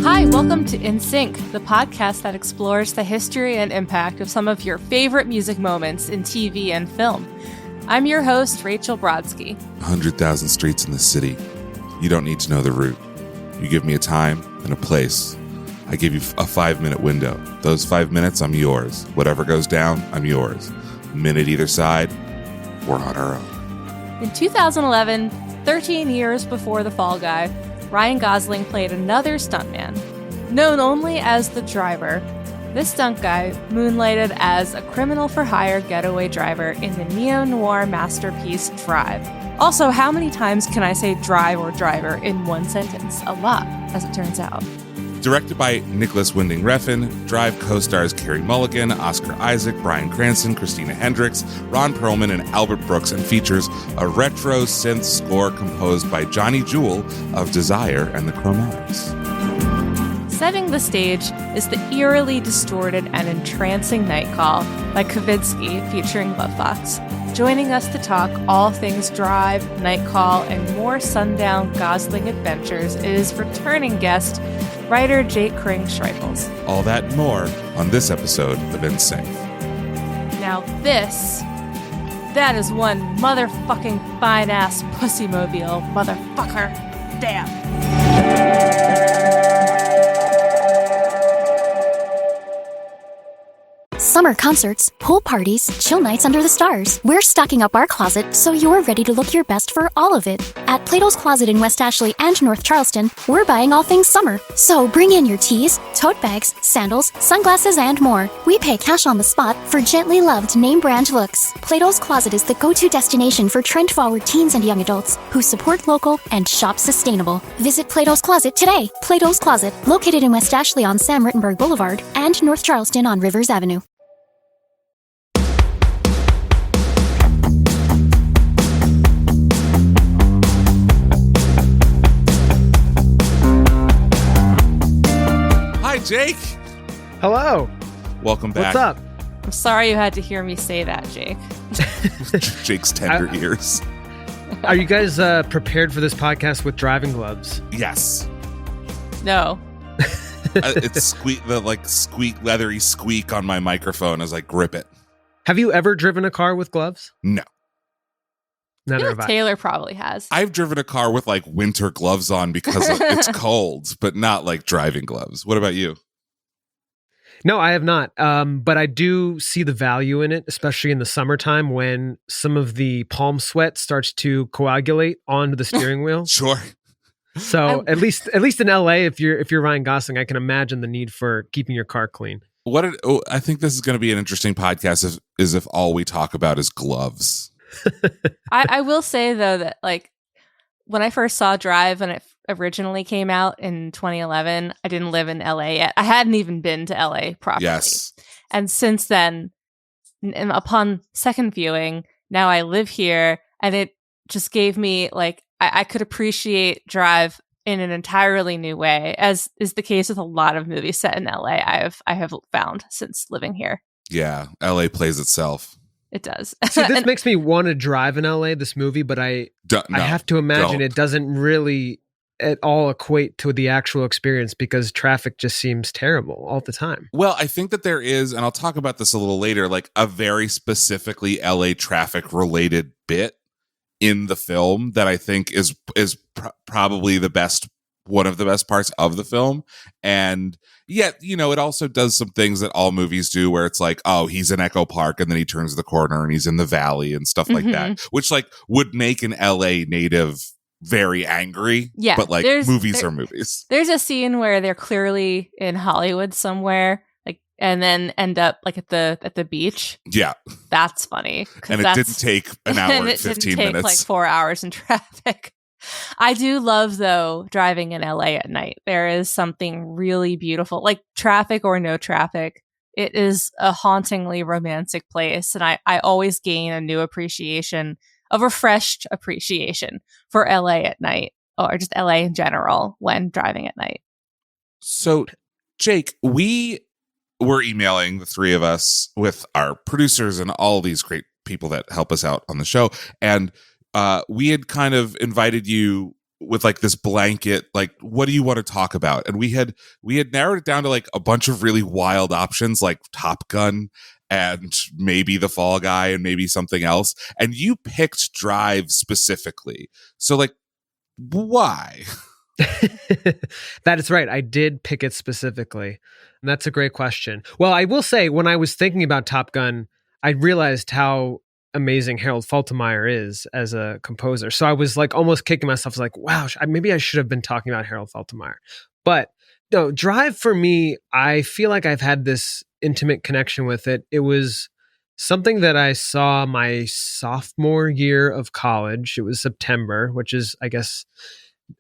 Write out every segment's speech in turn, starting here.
Hi, welcome to InSync, the podcast that explores the history and impact of some of your favorite music moments in TV and film. I'm your host, Rachel Brodsky. 100,000 streets in the city. You don't need to know the route. You give me a time and a place. I give you a 5-minute window. Those 5 minutes, I'm yours. Whatever goes down, I'm yours. A minute either side, we're on our own. In 2011, 13 years before The Fall Guy, Ryan Gosling played another stuntman. Known only as the driver, this stunt guy moonlighted as a criminal-for-hire getaway driver in the neo-noir masterpiece Drive. Also, how many times can I say drive or driver in one sentence? A lot, as it turns out. Directed by Nicholas Winding Refn, Drive co-stars Carey Mulligan, Oscar Isaac, Bryan Cranston, Christina Hendricks, Ron Perlman, and Albert Brooks, and features a retro synth score composed by Johnny Jewel of Desire and the Chromatics. Setting the stage is the eerily distorted and entrancing Nightcall by Kavinsky featuring Love Fox. Joining us to talk all things Drive, Nightcall, and more sundown Gosling adventures is returning guest, writer Jake Kring-Schreifels. All that and more on this episode of InSync. Now that is one motherfucking fine-ass pussy-mobile, motherfucker. Damn. Summer concerts, pool parties, chill nights under the stars. We're stocking up our closet so you're ready to look your best for all of it. At Plato's Closet in West Ashley and North Charleston, we're buying all things summer. So bring in your tees, tote bags, sandals, sunglasses, and more. We pay cash on the spot for gently loved name brand looks. Plato's Closet is the go-to destination for trend-forward teens and young adults who support local and shop sustainable. Visit Plato's Closet today. Plato's Closet, located in West Ashley on Sam Rittenberg Boulevard and North Charleston on Rivers Avenue. Hi, Jake. Hello. Welcome back. What's up? I'm sorry you had to hear me say that, Jake. Jake's tender ears. Are you guys prepared for this podcast with driving gloves? Yes. No. It's squeak, leathery squeak on my microphone as I grip it. Have you ever driven a car with gloves? No. Neither have I. Taylor probably has. I've driven a car with like winter gloves on because it's cold, but not like driving gloves. What about you? No, I have not. But I do see the value in it, especially in the summertime when some of the palm sweat starts to coagulate onto the steering wheel. Sure. So at least in LA, if you're Ryan Gosling, I can imagine the need for keeping your car clean. I think this is going to be an interesting podcast if all we talk about is gloves. I will say, though, that like when I first saw Drive when it originally came out in 2011, I didn't live in LA yet. I hadn't even been to LA properly. Yes. And since then, and upon second viewing, now I live here, and it just gave me like I could appreciate Drive in an entirely new way, as is the case with a lot of movies set in LA I have found since living here. Yeah, LA plays itself. It does. See, this makes me want to drive in LA, this movie, but I have to imagine it doesn't really at all equate to the actual experience because traffic just seems terrible all the time. Well, I think that there is, and I'll talk about this a little later, like a very specifically LA traffic related bit in the film that I think is probably one of the best parts of the film. And yet, it also does some things that all movies do where it's like, oh, he's in Echo Park and then he turns the corner and he's in the valley and stuff like that, which like would make an LA native very angry. Yeah. But like movies are movies. There's a scene where they're clearly in Hollywood somewhere, like, and then end up like at the beach. Yeah. That's funny. And it didn't take an hour and 15 minutes. It didn't take like 4 hours in traffic. I do love, though, driving in LA at night. There is something really beautiful, like traffic or no traffic. It is a hauntingly romantic place. And I always gain a new appreciation, a refreshed appreciation for LA at night, or just LA in general when driving at night. So, Jake, we were emailing, the three of us, with our producers and all these great people that help us out on the show. And we had kind of invited you with like this blanket, like, what do you want to talk about? And we had narrowed it down to like a bunch of really wild options, like Top Gun and maybe The Fall Guy and maybe something else. And you picked Drive specifically. So like, why? That is right. I did pick it specifically. And that's a great question. Well, I will say, when I was thinking about Top Gun, I realized how amazing Harold Faltermeyer is as a composer. So I was like almost kicking myself, like, wow, maybe I should have been talking about Harold Faltermeyer. But no, Drive for me, I feel like I've had this intimate connection with it. It was something that I saw my sophomore year of college. It was September, which is, I guess,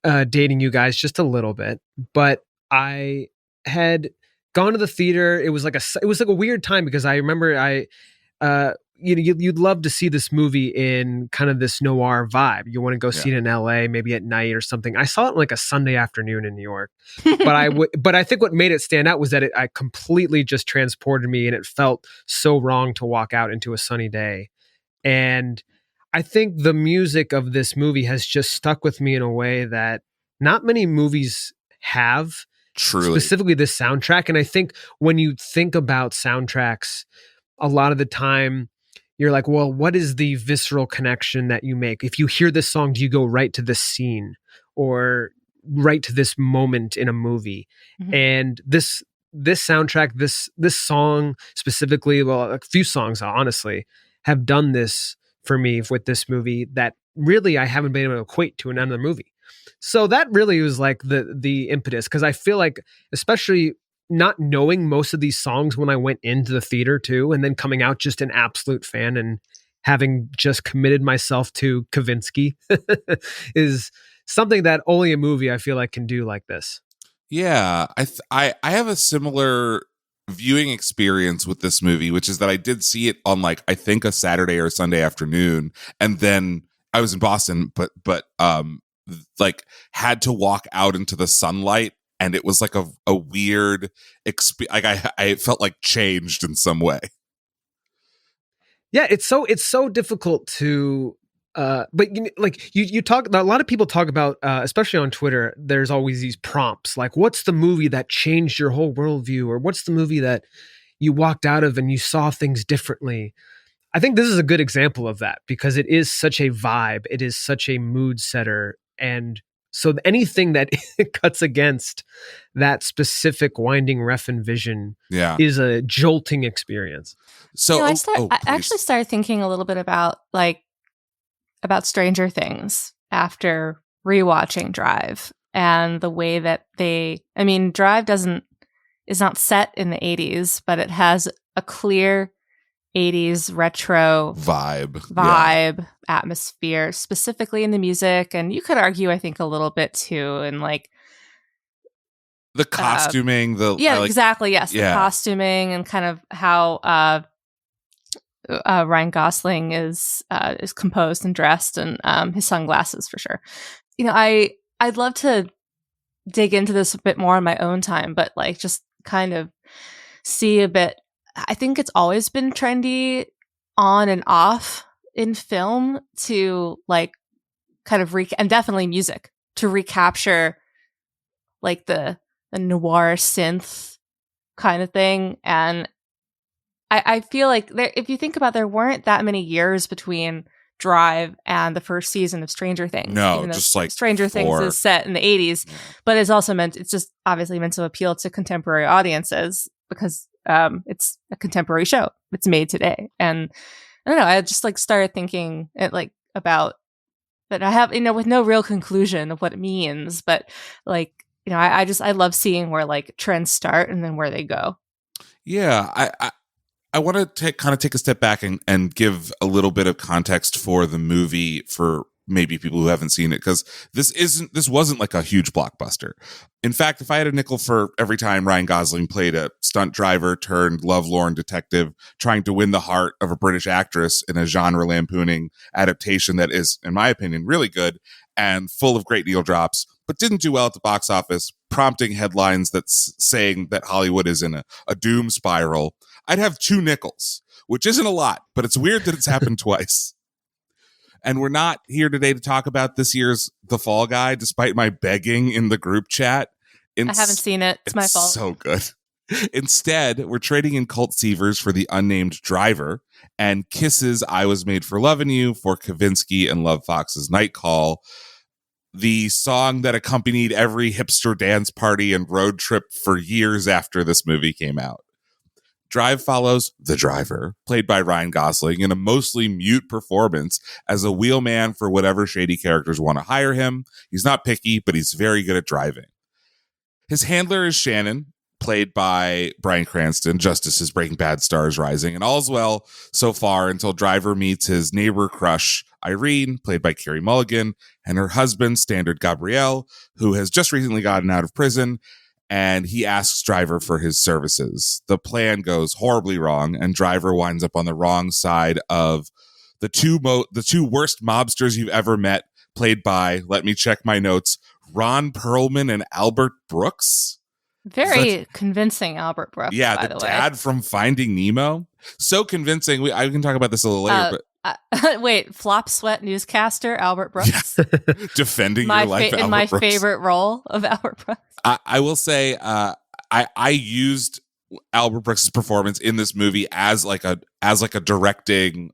dating you guys just a little bit. But I had gone to the theater. It was like a weird time, because I remember you'd love to see this movie in kind of this noir vibe. You want to go see it in LA, maybe at night or something. I saw it like a Sunday afternoon in New York, but I think what made it stand out was that I completely just transported me, and it felt so wrong to walk out into a sunny day. And I think the music of this movie has just stuck with me in a way that not many movies have. Truly. Specifically this soundtrack. And I think when you think about soundtracks, a lot of the time you're like, well, what is the visceral connection that you make? If you hear this song, do you go right to this scene or right to this moment in a movie? Mm-hmm. And this soundtrack, this song specifically, well, a few songs honestly have done this for me with this movie that really I haven't been able to equate to another movie. So that really was like the impetus, because I feel like, especially not knowing most of these songs when I went into the theater too, and then coming out just an absolute fan and having just committed myself to Kavinsky is something that only a movie I feel like can do like this. Yeah, I have a similar viewing experience with this movie, which is that I did see it on like, I think a Saturday or Sunday afternoon, and then I was in Boston, but like had to walk out into the sunlight. And it was like a weird experience. Like I felt like changed in some way. Yeah, it's so difficult to. But you talk. A lot of people talk about, especially on Twitter. There's always these prompts like, "What's the movie that changed your whole worldview?" or "What's the movie that you walked out of and you saw things differently?" I think this is a good example of that, because it is such a vibe. It is such a mood setter, and so anything that cuts against that specific winding Refn vision is a jolting experience. So I actually started thinking a little bit about Stranger Things after rewatching Drive, and the way that Drive is not set in the 80s, but it has a clear 80s retro vibe atmosphere, specifically in the music, and you could argue I think a little bit too in like the costuming, exactly, yes, the costuming, and kind of how Ryan Gosling is composed and dressed, and his sunglasses for sure. I'd love to dig into this a bit more on my own time, but like just kind of see a bit. I think it's always been trendy on and off in film to like kind of and definitely music to recapture like the noir synth kind of thing. And I feel like if you think about, there weren't that many years between Drive and the first season of Stranger Things. No, just like Stranger Things is set in the 80s, but it's just obviously meant to appeal to contemporary audiences, because it's a contemporary show. It's made today. And I don't know, I just like started thinking about that. I have, with no real conclusion of what it means, but like, I love seeing where like trends start and then where they go. Yeah. I want to take a step back and give a little bit of context for the movie for maybe people who haven't seen it, because this wasn't like a huge blockbuster. In fact, if I had a nickel for every time Ryan Gosling played a stunt driver turned lovelorn detective trying to win the heart of a British actress in a genre lampooning adaptation that is, in my opinion, really good and full of great needle drops, but didn't do well at the box office, prompting headlines that's saying that Hollywood is in a doom spiral, I'd have 2 nickels, which isn't a lot, but it's weird that it's happened twice. And we're not here today to talk about this year's The Fall Guy, despite my begging in the group chat. I haven't seen it. It's my fault. So good. Instead, we're trading in Cult Seavers for The Unnamed Driver and Kisses I Was Made for Lovin' You for Kavinsky and Love Fox's Nightcall, the song that accompanied every hipster dance party and road trip for years after this movie came out. Drive follows the driver, played by Ryan Gosling, in a mostly mute performance as a wheelman for whatever shady characters want to hire him. He's not picky, but he's very good at driving. His handler is Shannon, played by Bryan Cranston, just as his Breaking Bad star is rising. And all's well so far until Driver meets his neighbor crush, Irene, played by Carey Mulligan, and her husband, Standard Gabriel, who has just recently gotten out of prison, and he asks Driver for his services. The plan goes horribly wrong, and Driver winds up on the wrong side of the two worst mobsters you've ever met, played by, let me check my notes, Ron Perlman and Albert Brooks. Very convincing Albert Brooks, yeah, by the way. dad from Finding Nemo. So convincing. I can talk about this a little later. Wait, flop sweat newscaster Albert Brooks? Yeah. Defending your life, in my favorite role of Albert Brooks. I will say I used Albert Brooks' performance in this movie as like a directing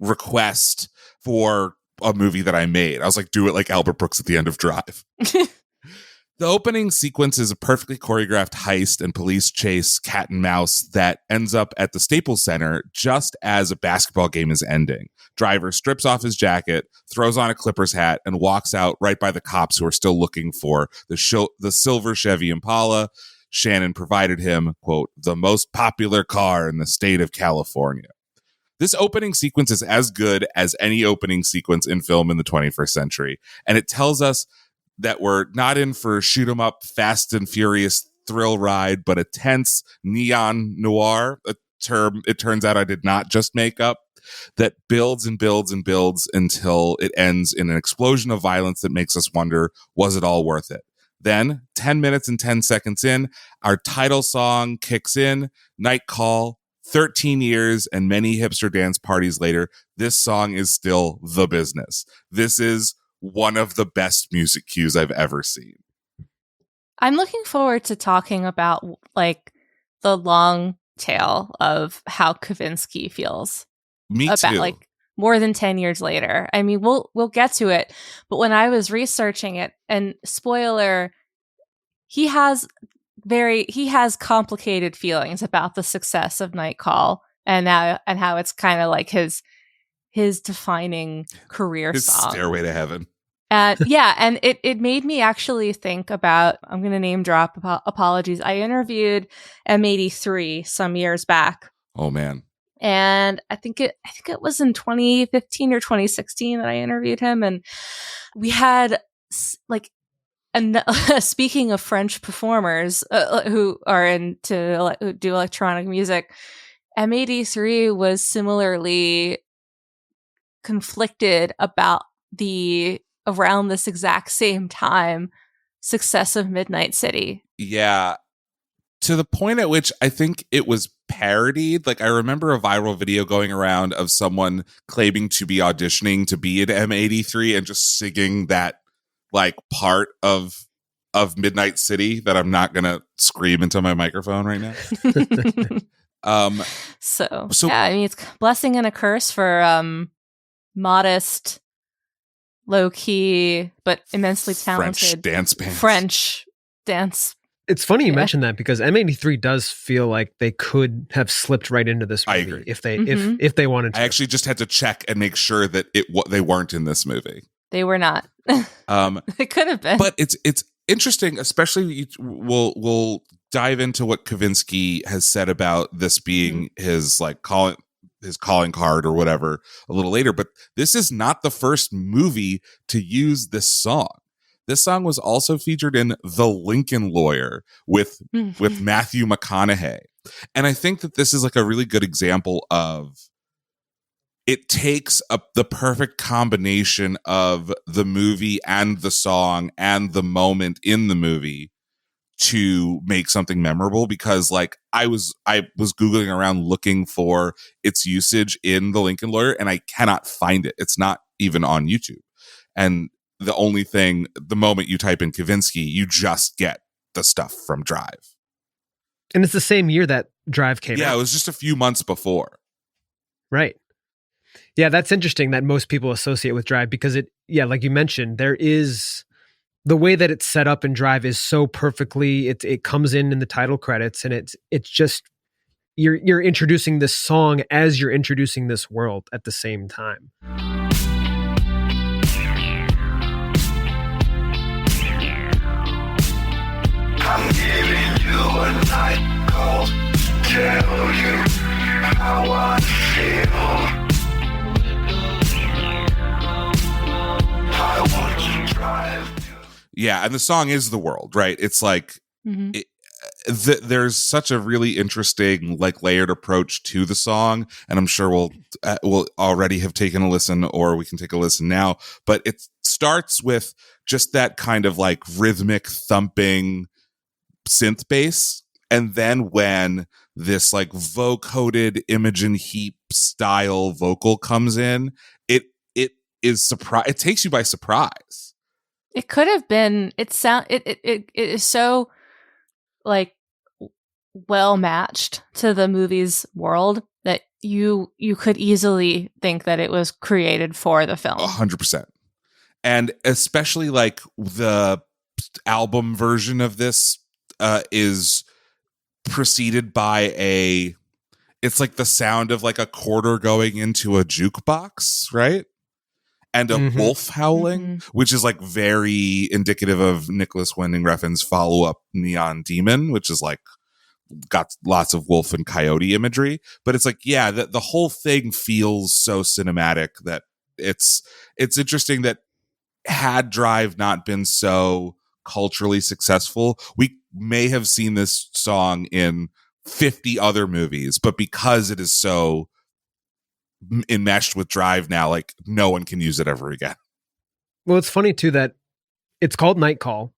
request for a movie that I made. I was like, do it like Albert Brooks at the end of Drive. The opening sequence is a perfectly choreographed heist and police chase cat and mouse that ends up at the Staples Center just as a basketball game is ending. Driver strips off his jacket, throws on a Clippers hat, and walks out right by the cops who are still looking for the silver Chevy Impala Shannon provided him, quote, the most popular car in the state of California. This opening sequence is as good as any opening sequence in film in the 21st century, and it tells us that we're not in for shoot 'em up, fast and furious thrill ride, but a tense neon noir, a term it turns out I did not just make up, that builds and builds and builds until it ends in an explosion of violence that makes us wonder, was it all worth it? Then, 10 minutes and 10 seconds in, our title song kicks in, Nightcall. 13 years and many hipster dance parties later, this song is still the business. This is one of the best music cues I've ever seen. I'm looking forward to talking about like the long tail of how Kavinsky feels. Me about, too. Like more than 10 years later. I mean, we'll get to it, but when I was researching it, and spoiler, he has complicated feelings about the success of Nightcall and how it's kind of like his defining career his song. Stairway to Heaven. Yeah, and it made me actually think about, I'm going to name drop, apologies. I interviewed M83 some years back. Oh man. And I think it was in 2015 or 2016 that I interviewed him, and we had like, and speaking of French performers who do electronic music, M83 was similarly conflicted about around this exact same time success of Midnight City. Yeah. To the point at which I think it was parodied. Like, I remember a viral video going around of someone claiming to be auditioning to be an M83 and just singing that like part of Midnight City that I'm not gonna scream into my microphone right now. So yeah, I mean, it's a blessing and a curse for modest, low key, but immensely talented French dance. It's funny you mentioned that, because M83 does feel like they could have slipped right into this movie. I agree. If they wanted to. I actually just had to check and make sure that they weren't in this movie. They were not. It could have been. But it's interesting, especially we'll dive into what Kavinsky has said about this being his calling card or whatever a little later. But this is not the first movie to use this song. This song was also featured in The Lincoln Lawyer with Matthew McConaughey. And I think that this is like a really good example of, it takes the perfect combination of the movie and the song and the moment in the movie to make something memorable. Because like I was Googling around looking for its usage in The Lincoln Lawyer, and I cannot find it. It's not even on YouTube. And the only thing, the moment you type in Kavinsky, you just get the stuff from Drive. And it's the same year that Drive came out. Yeah, it was just a few months before. Right. Yeah, that's interesting that most people associate with Drive because like you mentioned, there is the way that it's set up in Drive is so perfectly, it comes in the title credits, and it's just, you're introducing this song as you're introducing this world at the same time. I'm giving you a night call to tell you how I feel. I want to drive. Yeah, and the song is The World, right? It's like there's such a really interesting, like, layered approach to the song, and I'm sure we'll already have taken a listen, or we can take a listen now. But it starts with just that kind of like rhythmic thumping synth bass, and then when this like vocoded Imogen Heap style vocal comes in, it takes you by surprise. It could have been. It is so like well matched to the movie's world that you could easily think that it was created for the film. 100%. And especially like the album version of this is preceded by it's like the sound of like a quarter going into a jukebox, right? And a wolf howling, which is like very indicative of Nicholas Winding Refn's follow-up Neon Demon, which is like got lots of wolf and coyote imagery. But it's like, yeah, the whole thing feels so cinematic that it's interesting that had Drive not been so culturally successful, we may have seen this song in 50 other movies, but because it is so enmeshed with Drive now, like no one can use it ever again. Well, it's funny too that it's called Nightcall,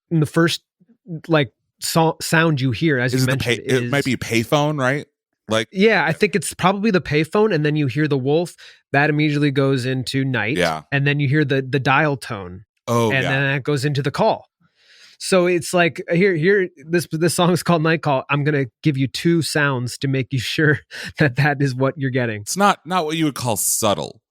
and the first like sound you hear, as you mentioned, it might be a payphone, right? Like, yeah, I think it's probably the payphone, and then you hear the wolf that immediately goes into night, and then you hear the dial tone, and then that goes into the call. So it's like here this song is called Nightcall. I'm gonna give you two sounds to make you sure that is what you're getting. It's not what you would call subtle.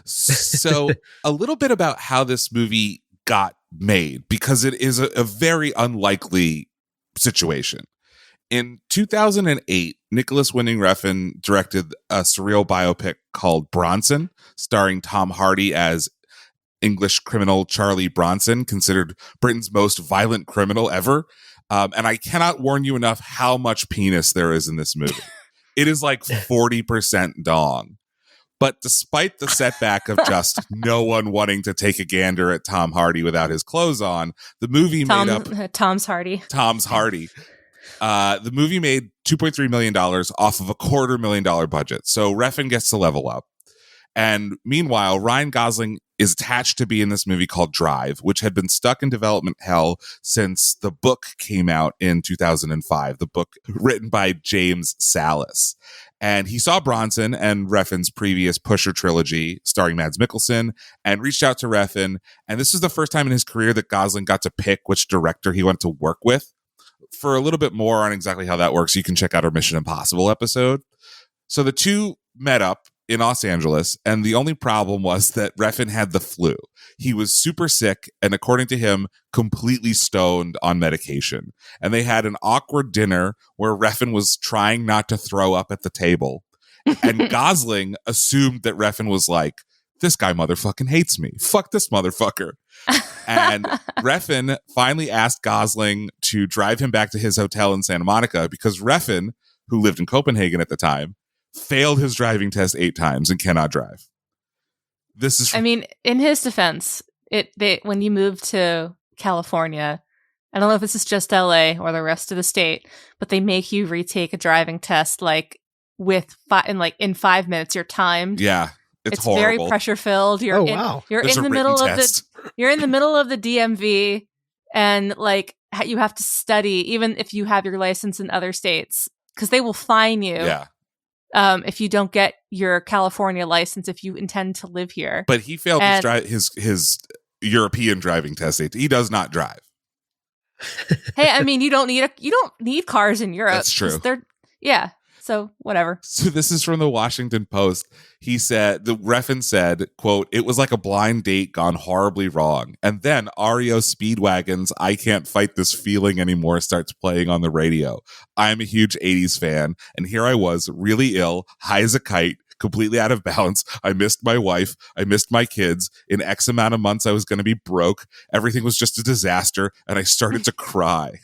So a little bit about how this movie got made, because it is a very unlikely situation. In 2008, Nicholas Winding Refn directed a surreal biopic called Bronson, starring Tom Hardy as English criminal Charlie Bronson, considered Britain's most violent criminal ever. And I cannot warn you enough how much penis there is in this movie. It is like 40% dong. But despite the setback of just no one wanting to take a gander at Tom Hardy without his clothes on, the movie Tom's Hardy. The movie made $2.3 million off of a $250,000 budget. So Refn gets to level up. And meanwhile, Ryan Gosling is attached to be in this movie called Drive, which had been stuck in development hell since the book came out in 2005, the book written by James Salas. And he saw Bronson and Refn's previous Pusher trilogy starring Mads Mikkelsen and reached out to Refn. And this is the first time in his career that Gosling got to pick which director he wanted to work with. For a little bit more on exactly how that works, you can check out our Mission Impossible episode. So the two met up in Los Angeles, and the only problem was that Refn had the flu. He was super sick, and according to him, completely stoned on medication. And they had an awkward dinner where Refn was trying not to throw up at the table. And Gosling assumed that Refn was like, this guy motherfucking hates me. Fuck this motherfucker. And Refn finally asked Gosling to drive him back to his hotel in Santa Monica because Refn, who lived in at the time, failed his driving test 8 times and cannot drive. I mean, in his defense, when you move to California, I don't know if this is just LA or the rest of the state, but they make you retake a driving test like in 5 minutes. You're timed. Yeah, it's horrible. Very pressure filled. You're in the middle of the DMV, and like you have to study even if you have your license in other states because they will fine you. Yeah. if you don't get your California license if you intend to live here. But he failed his European driving test. He does not drive. Hey, I mean, you don't need cars in Europe. That's true. Yeah. So whatever. So this is from the Washington Post. He said, the Refn said, quote, "It was like a blind date gone horribly wrong. And then REO Speedwagon's I Can't Fight This Feeling Anymore starts playing on the radio. I'm a huge 80s fan. And here I was, really ill, high as a kite, completely out of balance. I missed my wife. I missed my kids. In X amount of months, I was going to be broke. Everything was just a disaster. And I started to cry.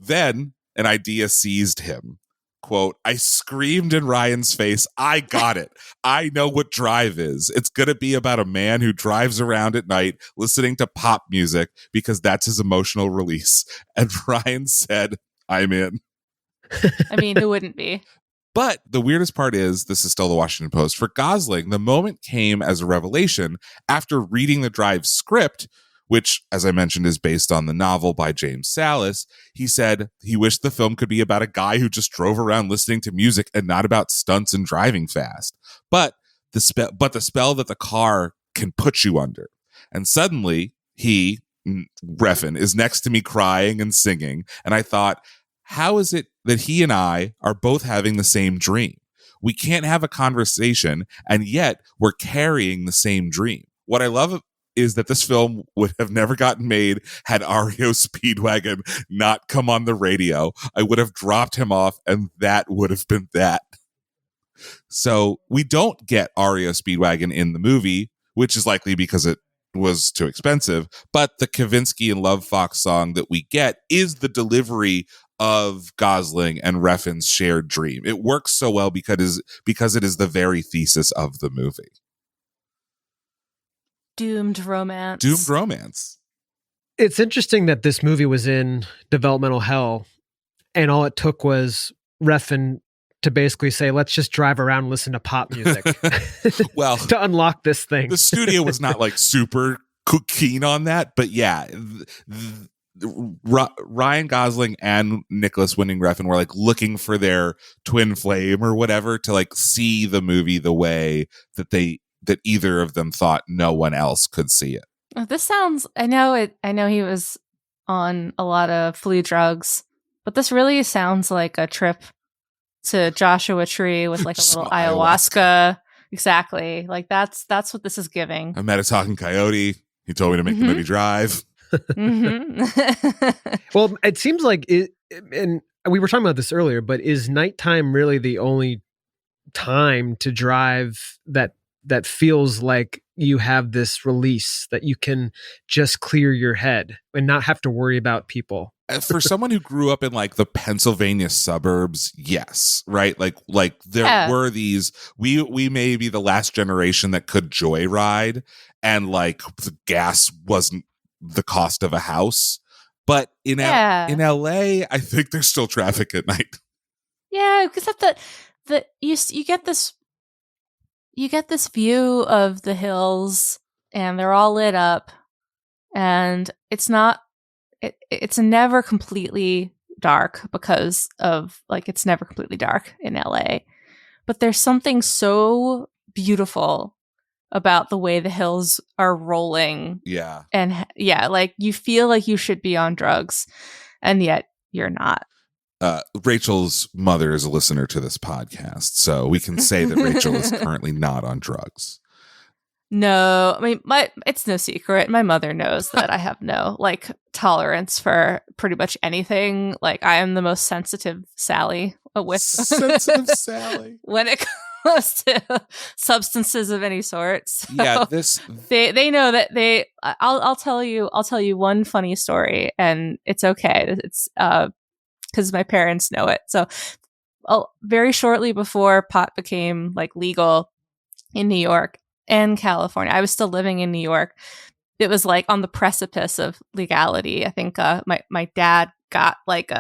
Then an idea seized him. Quote, I screamed in Ryan's face, I got it. I know what drive is. It's going to be about a man who drives around at night listening to pop music because that's his emotional release. And Ryan said, I'm in. I mean, who wouldn't be? But the weirdest part is, this is still the Washington Post, for Gosling, the moment came as a revelation after reading the Drive script, which, as I mentioned, is based on the novel by James Salas. He said he wished the film could be about a guy who just drove around listening to music and not about stunts and driving fast. But the spell that the car can put you under. And suddenly, Refn, is next to me crying and singing. And I thought, how is it that he and I are both having the same dream? We can't have a conversation, and yet we're carrying the same dream. What I love is that this film would have never gotten made had REO Speedwagon not come on the radio. I would have dropped him off, and that would have been that. So we don't get REO Speedwagon in the movie, which is likely because it was too expensive. But the Kavinsky and Love Fox song that we get is the delivery of Gosling and Refn's shared dream. It works so well because it is the very thesis of the movie. Doomed romance. It's interesting that this movie was in developmental hell, and all it took was Refn to basically say, let's just drive around and listen to pop music. Well, to unlock this thing. The studio was not like super keen on that, but yeah, Ryan Gosling and Nicholas Winding Refn were like looking for their twin flame or whatever to like see the movie the way that either of them thought no one else could see it. This sounds, I know he was on a lot of flea drugs, but this really sounds like a trip to Joshua Tree with like a little ayahuasca. Exactly. Like that's what this is giving. I met a talking coyote. He told me to make the movie Drive. Well, it seems like and we were talking about this earlier, but is nighttime really the only time to drive that feels like you have this release that you can just clear your head and not have to worry about people? For someone who grew up in like the Pennsylvania suburbs, yes, right? Like there were these, we may be the last generation that could joyride, and like the gas wasn't the cost of a house. But in LA, I think there's still traffic at night. Yeah, except that you get this view of the hills, and they're all lit up, and it's never completely dark because of like it's never completely dark in LA. But there's something so beautiful about the way the hills are rolling. Yeah. And yeah, like you feel like you should be on drugs, and yet you're not. Rachel's mother is a listener to this podcast, so we can say that Rachel is currently not on drugs. No, I mean, it's no secret. My mother knows that I have no like tolerance for pretty much anything. Like I am the most sensitive Sally with sensitive Sally when it comes to substances of any sort. So yeah, they know that I'll tell you one funny story, and it's okay. It's because my parents know it. So very shortly before pot became like legal in New York and California, I was still living in New York. It was like on the precipice of legality. I think my dad got like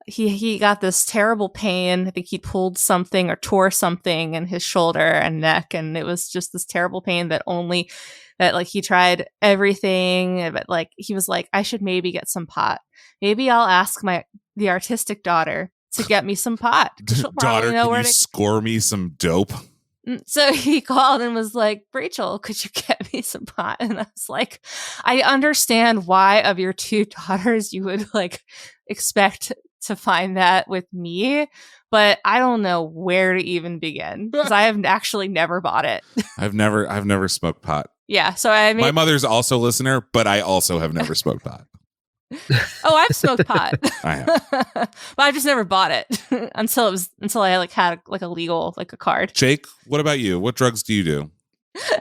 he got this terrible pain. I think he pulled something or tore something in his shoulder and neck, and it was just this terrible pain that like he tried everything, but like he was like, I should maybe get some pot. Maybe I'll ask the artistic daughter to get me some pot. She'll Daughter, probably know can where you to. score me some dope? So he called and was like, Rachel, could you get me some pot? And I was like, I understand why of your two daughters you would like expect to find that with me, but I don't know where to even begin because I have actually never bought it. I've never smoked pot. Yeah. So I mean, My mother's also a listener, but I also have never smoked pot. oh, I've smoked pot. I have. But I just never bought it until I like had like a legal, like a card. Jake, what about you? What drugs do you do?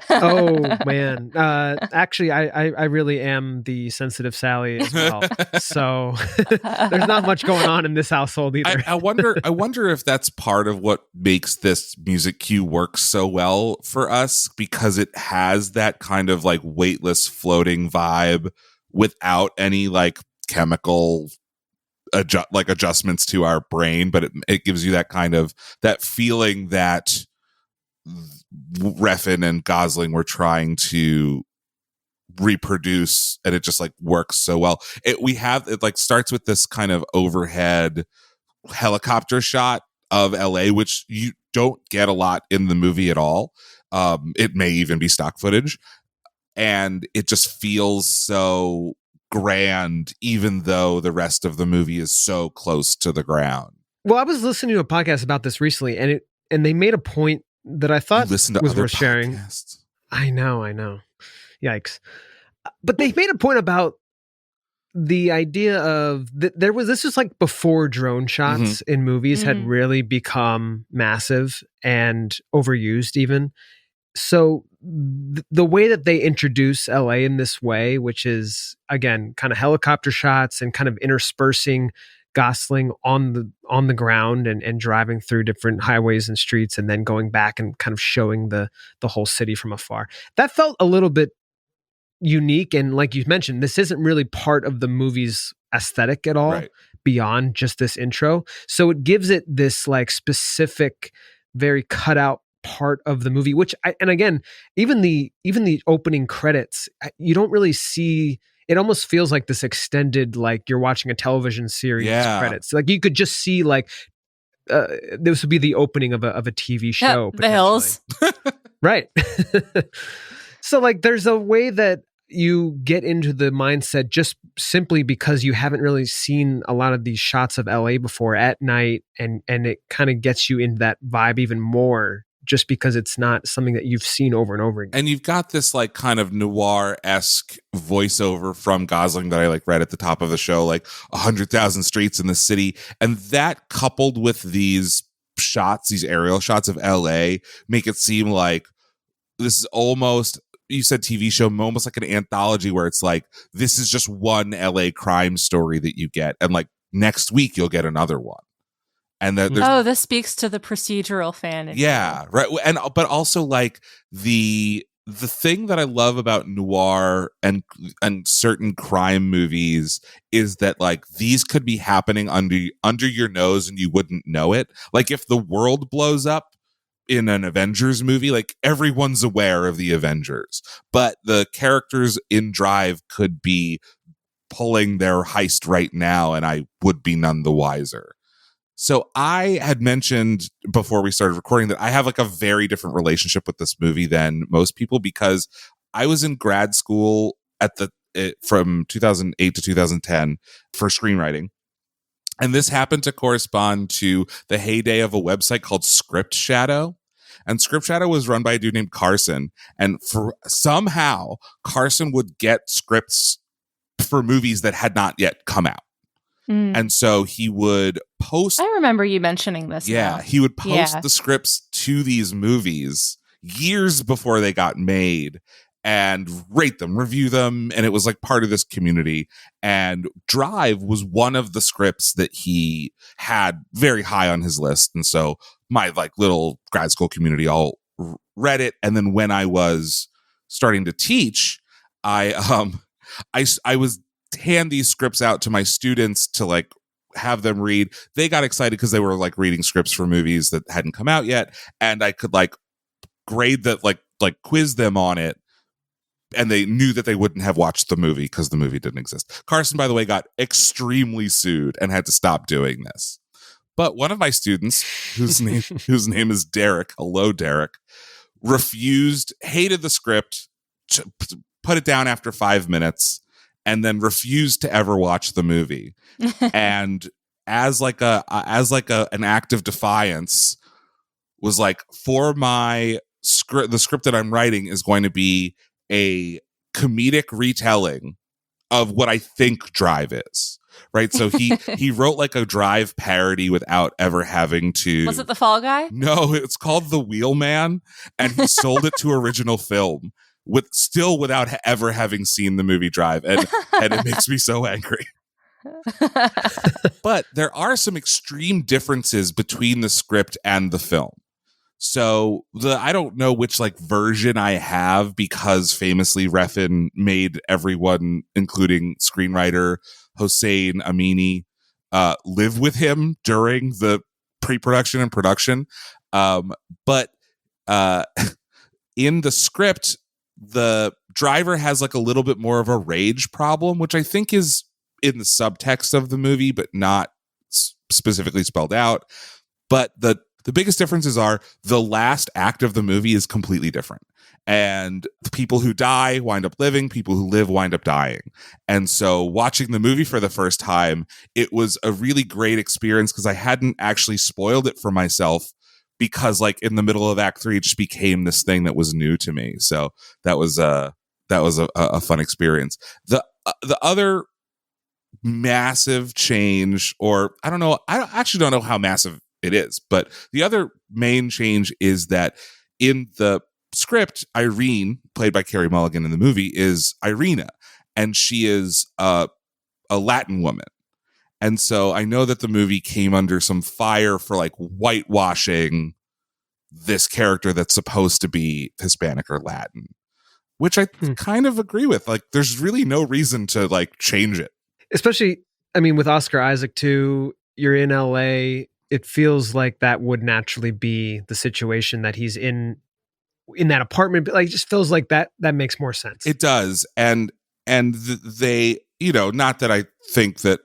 Oh man, actually, I really am the sensitive Sally as well. So there's not much going on in this household either. I wonder if that's part of what makes this music cue work so well for us, because it has that kind of like weightless floating vibe without any like chemical adjustments to our brain, but it gives you that kind of that feeling that Refn and Gosling were trying to reproduce, and it just like works so well. It like starts with this kind of overhead helicopter shot of LA, which you don't get a lot in the movie at all. It may even be stock footage, and it just feels so grand, even though the rest of the movie is so close to the ground. Well, I was listening to a podcast about this recently, and they made a point that I thought was worth sharing. I know. Yikes. But they made a point about the idea of this was like before drone shots in movies had really become massive and overused even. So the way that they introduce LA in this way, which is again kind of helicopter shots and kind of interspersing Gosling on the ground and driving through different highways and streets and then going back and kind of showing the whole city from afar. That felt a little bit unique. And like you mentioned, this isn't really part of the movie's aesthetic at all, beyond just this intro. So it gives it this like specific, very cut out part of the movie, which and again, even the opening credits, you don't really see. It almost feels like this extended, like you're watching a television series credits. Like you could just see like this would be the opening of a TV show. The Hills. Right. So like there's a way that you get into the mindset just simply because you haven't really seen a lot of these shots of LA before at night, and it kind of gets you into that vibe even more, just because it's not something that you've seen over and over again. And you've got this like kind of noir-esque voiceover from Gosling that I like read at the top of the show, like 100,000 streets in the city. And that coupled with these shots, these aerial shots of LA, make it seem like this is almost, you said TV show, almost like an anthology where it's like, this is just one LA crime story that you get. And like next week, you'll get another one. And this speaks to the procedural fan. Yeah, right. And but also like the thing that I love about noir and certain crime movies is that like these could be happening under your nose and you wouldn't know it. Like if the world blows up in an Avengers movie, like everyone's aware of the Avengers, but the characters in Drive could be pulling their heist right now and I would be none the wiser. So I had mentioned before we started recording that I have like a very different relationship with this movie than most people, because I was in grad school from 2008 to 2010 for screenwriting. And this happened to correspond to the heyday of a website called Script Shadow. And Script Shadow was run by a dude named Carson. And somehow Carson would get scripts for movies that had not yet come out. And so he would post. I remember you mentioning this. Yeah, he would post the scripts to these movies years before they got made and rate them, review them. And it was like part of this community. And Drive was one of the scripts that he had very high on his list. And so my like little grad school community all read it. And then when I was starting to teach, I was hand these scripts out to my students to like have them read. They got excited because they were like reading scripts for movies that hadn't come out yet, and I could like grade that, like quiz them on it, and they knew that they wouldn't have watched the movie because the movie didn't exist. Carson, by the way, got extremely sued and had to stop doing this. But one of my students, whose name is Derek, hello Derek, hated the script, put it down after 5 minutes, and then refused to ever watch the movie. And as an act of defiance, was like, for my script, the script that I'm writing is going to be a comedic retelling of what I think Drive is. Right. So he wrote like a Drive parody without ever having to. Was it The Fall Guy? No, it's called The Wheelman, and he sold it to Original Film without ever having seen the movie Drive. And it makes me so angry. But there are some extreme differences between the script and the film. So I don't know which like version I have, because famously Refn made everyone, including screenwriter Hossein Amini, live with him during the pre-production and production. But in the script, the driver has like a little bit more of a rage problem, which I think is in the subtext of the movie, but not specifically spelled out. But the biggest differences are the last act of the movie is completely different. And the people who die wind up living, people who live wind up dying. And so watching the movie for the first time, it was a really great experience because I hadn't actually spoiled it for myself, because like in the middle of Act 3, it just became this thing that was new to me. So that was a fun experience. The other massive change, or I actually don't know how massive it is, but the other main change is that in the script, Irene, played by Carey Mulligan in the movie, is Irina, and she is a Latin woman. And so I know that the movie came under some fire for like whitewashing this character that's supposed to be Hispanic or Latin, which I kind of agree with. Like, there's really no reason to like change it. Especially, I mean, with Oscar Isaac too, you're in LA. It feels like that would naturally be the situation that he's in that apartment. But like, it just feels like that makes more sense. It does. And they, not that I think that,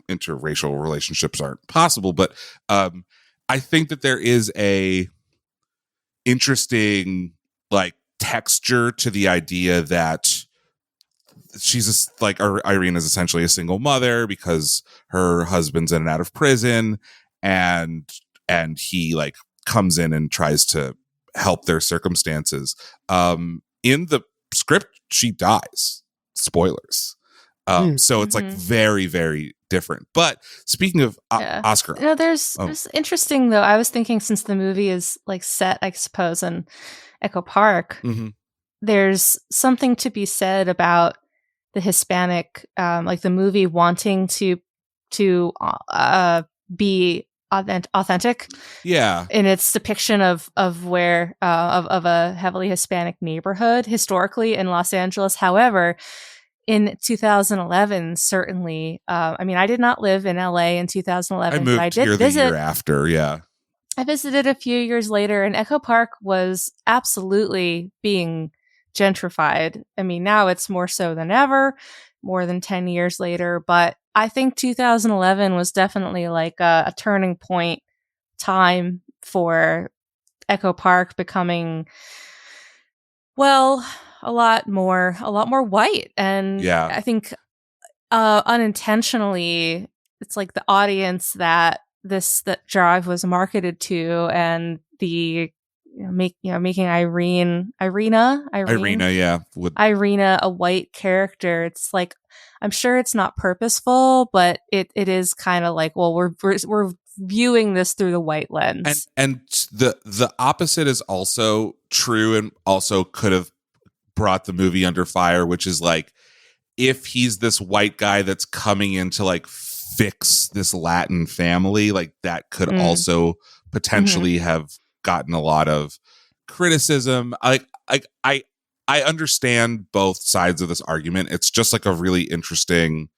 interracial relationships aren't possible, but I think that there is a interesting like texture to the idea that she's Irene is essentially a single mother because her husband's in and out of prison, and he like comes in and tries to help their circumstances. In the script, she dies. Spoilers. So it's like very, very different. But speaking of Oscar, there's interesting though. I was thinking, since the movie is like set, I suppose, in Echo Park, there's something to be said about the Hispanic, like the movie wanting to be authentic, in its depiction of where of a heavily Hispanic neighborhood historically in Los Angeles. However, in 2011, certainly, I mean, I did not live in LA in 2011. I moved but I did here visit the year after. Yeah, I visited a few years later, and Echo Park was absolutely being gentrified. I mean, now it's more so than ever, more than 10 years later. But I think 2011 was definitely like a turning point time for Echo Park becoming, well, a lot more white. And I think unintentionally, it's like the audience that Drive was marketed to, and the making Irina a white character. It's like, I'm sure it's not purposeful, but it is kind of like, well, we're viewing this through the white lens. And the opposite is also true, and also could have brought the movie under fire, which is like, if he's this white guy that's coming in to like fix this Latin family, like that could also potentially have gotten a lot of criticism. I understand both sides of this argument. It's just like a really interesting,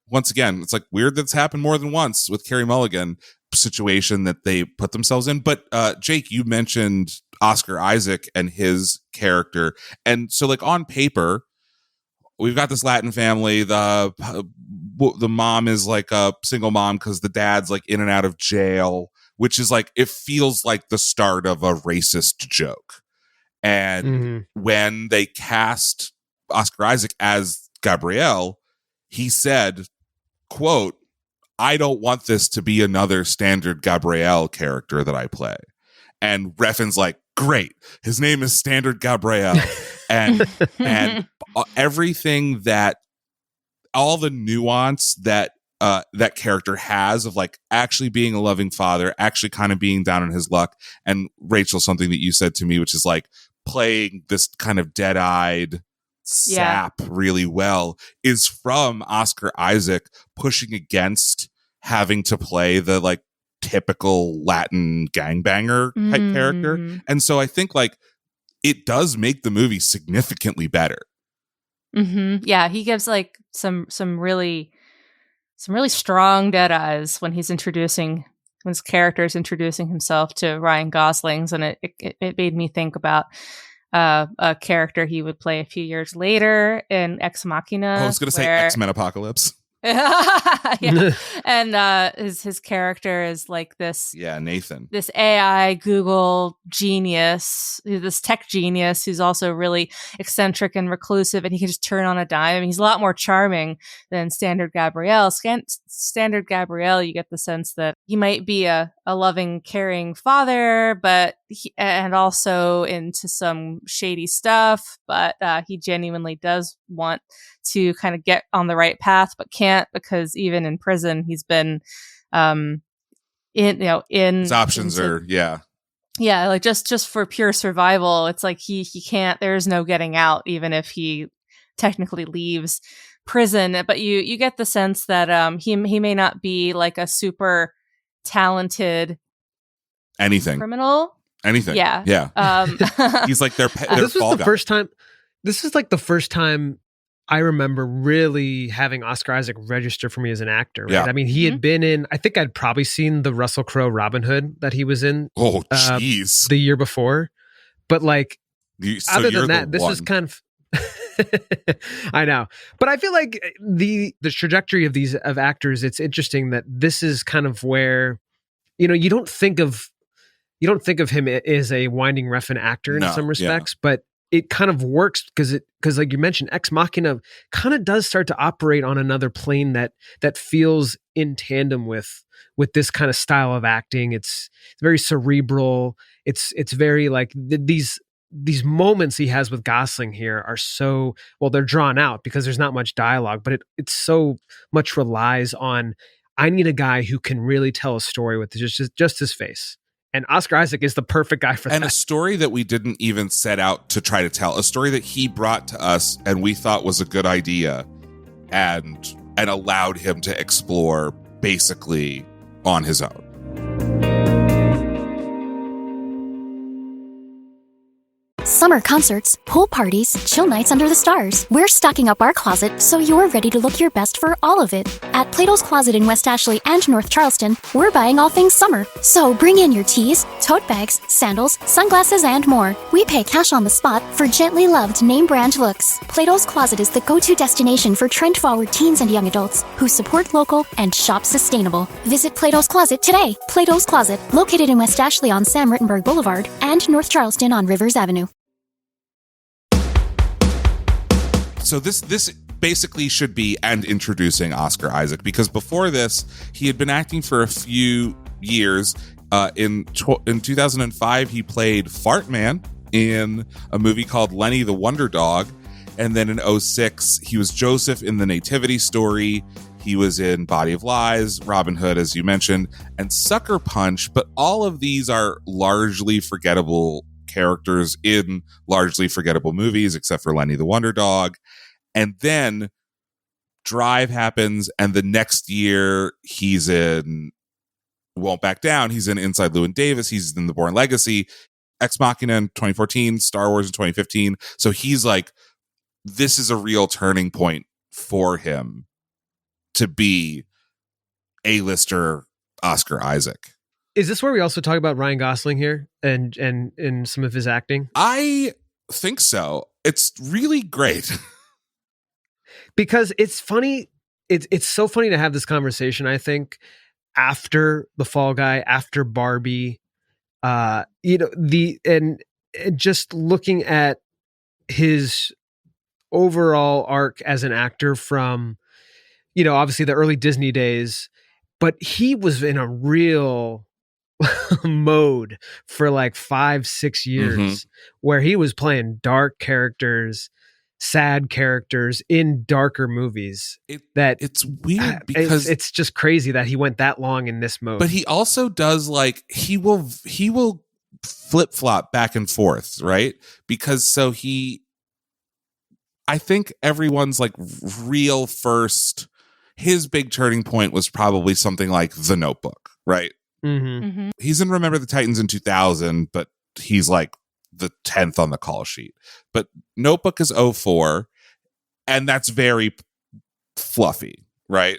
once again, it's like weird that's happened more than once with Carey Mulligan situation that they put themselves in. But Jake, you mentioned Oscar Isaac and his character. And so like on paper, we've got this Latin family. The mom is like a single mom because the dad's like in and out of jail, which is like, it feels like the start of a racist joke. And when they cast Oscar Isaac as Gabrielle, he said, quote, "I don't want this to be another standard Gabrielle character that I play." And Refn's like, "Great, his name is Standard Gabrielle." and everything that, all the nuance that that character has of like actually being a loving father, actually kind of being down on his luck. And Rachel, something that you said to me, which is like playing this kind of dead-eyed sap really well, is from Oscar Isaac pushing against having to play the like typical Latin gangbanger type character. And so I think like it does make the movie significantly better. Yeah, he gives like some really strong dead eyes when his character is introducing himself to Ryan Gosling's, and it made me think about a character he would play a few years later in Ex Machina. I was going to say X-Men Apocalypse. Yeah. And his character is like this Nathan, this AI Google genius, this tech genius who's also really eccentric and reclusive, and he can just turn on a dime. I mean, he's a lot more charming than Standard Gabrielle. Standard Gabrielle, you get the sense that he might be a loving, caring father, but and also into some shady stuff, but he genuinely does want to kind of get on the right path, but can't, because even in prison, he's been in his options are like just for pure survival. It's like he can't. There's no getting out, even if he technically leaves prison. But you get the sense that he may not be like a super talented criminal. Anything. He's like their this was the first time. This is like the first time I remember really having Oscar Isaac register for me as an actor. Right? Yeah. I mean, he had been in, I think I'd probably seen the Russell Crowe Robin Hood that he was in. Oh, jeez. The year before. But like, other than that, this one. is kind of, I know. But I feel like the trajectory of actors, it's interesting that this is kind of where, you don't think of him as a winding Refn actor in some respects, but it kind of works because like you mentioned, Ex Machina kind of does start to operate on another plane that feels in tandem with this kind of style of acting. It's very cerebral. It's very like these moments he has with Gosling here are so, well, they're drawn out because there's not much dialogue, but it so much relies on, I need a guy who can really tell a story with just his face. And Oscar Isaac is the perfect guy for that. And a story that we didn't even set out to try to tell. A story that he brought to us and we thought was a good idea and allowed him to explore basically on his own. Summer concerts, pool parties, chill nights under the stars. We're stocking up our closet so you're ready to look your best for all of it. At Plato's Closet in West Ashley and North Charleston, we're buying all things summer. So bring in your tees, tote bags, sandals, sunglasses, and more. We pay cash on the spot for gently loved name brand looks. Plato's Closet is the go-to destination for trend-forward teens and young adults who support local and shop sustainable. Visit Plato's Closet today. Plato's Closet, located in West Ashley on Sam Rittenberg Boulevard and North Charleston on Rivers Avenue. So this basically should be and introducing Oscar Isaac, because before this he had been acting for a few years. In 2005 he played Fart Man in a movie called Lenny the Wonder Dog, and then in 2006 he was Joseph in The Nativity Story. He was in Body of Lies, Robin Hood, as you mentioned, and Sucker Punch. But all of these are largely forgettable characters in largely forgettable movies, except for Lenny the Wonder Dog. And then Drive happens, and the next year he's in Won't Back Down, he's in Inside Llewyn Davis, he's in The Bourne Legacy, Ex Machina in 2014, Star Wars in 2015. So he's like, this is a real turning point for him to be A-lister Oscar Isaac. Is this where we also talk about Ryan Gosling here and in some of his acting? I think so. It's really great. because it's funny. It's so funny to have this conversation, I think, after The Fall Guy, after Barbie, and just looking at his overall arc as an actor from, obviously the early Disney days, but he was in a real mode for like 5-6 years where he was playing dark characters, sad characters in darker movies. It's weird because it's just crazy that he went that long in this mode. But he also does like he will flip flop back and forth, right? Because I think everyone's like real first. His big turning point was probably something like The Notebook, right? He's in Remember the Titans in 2000, but he's like the 10th on the call sheet. But Notebook is 2004, and that's very fluffy, right?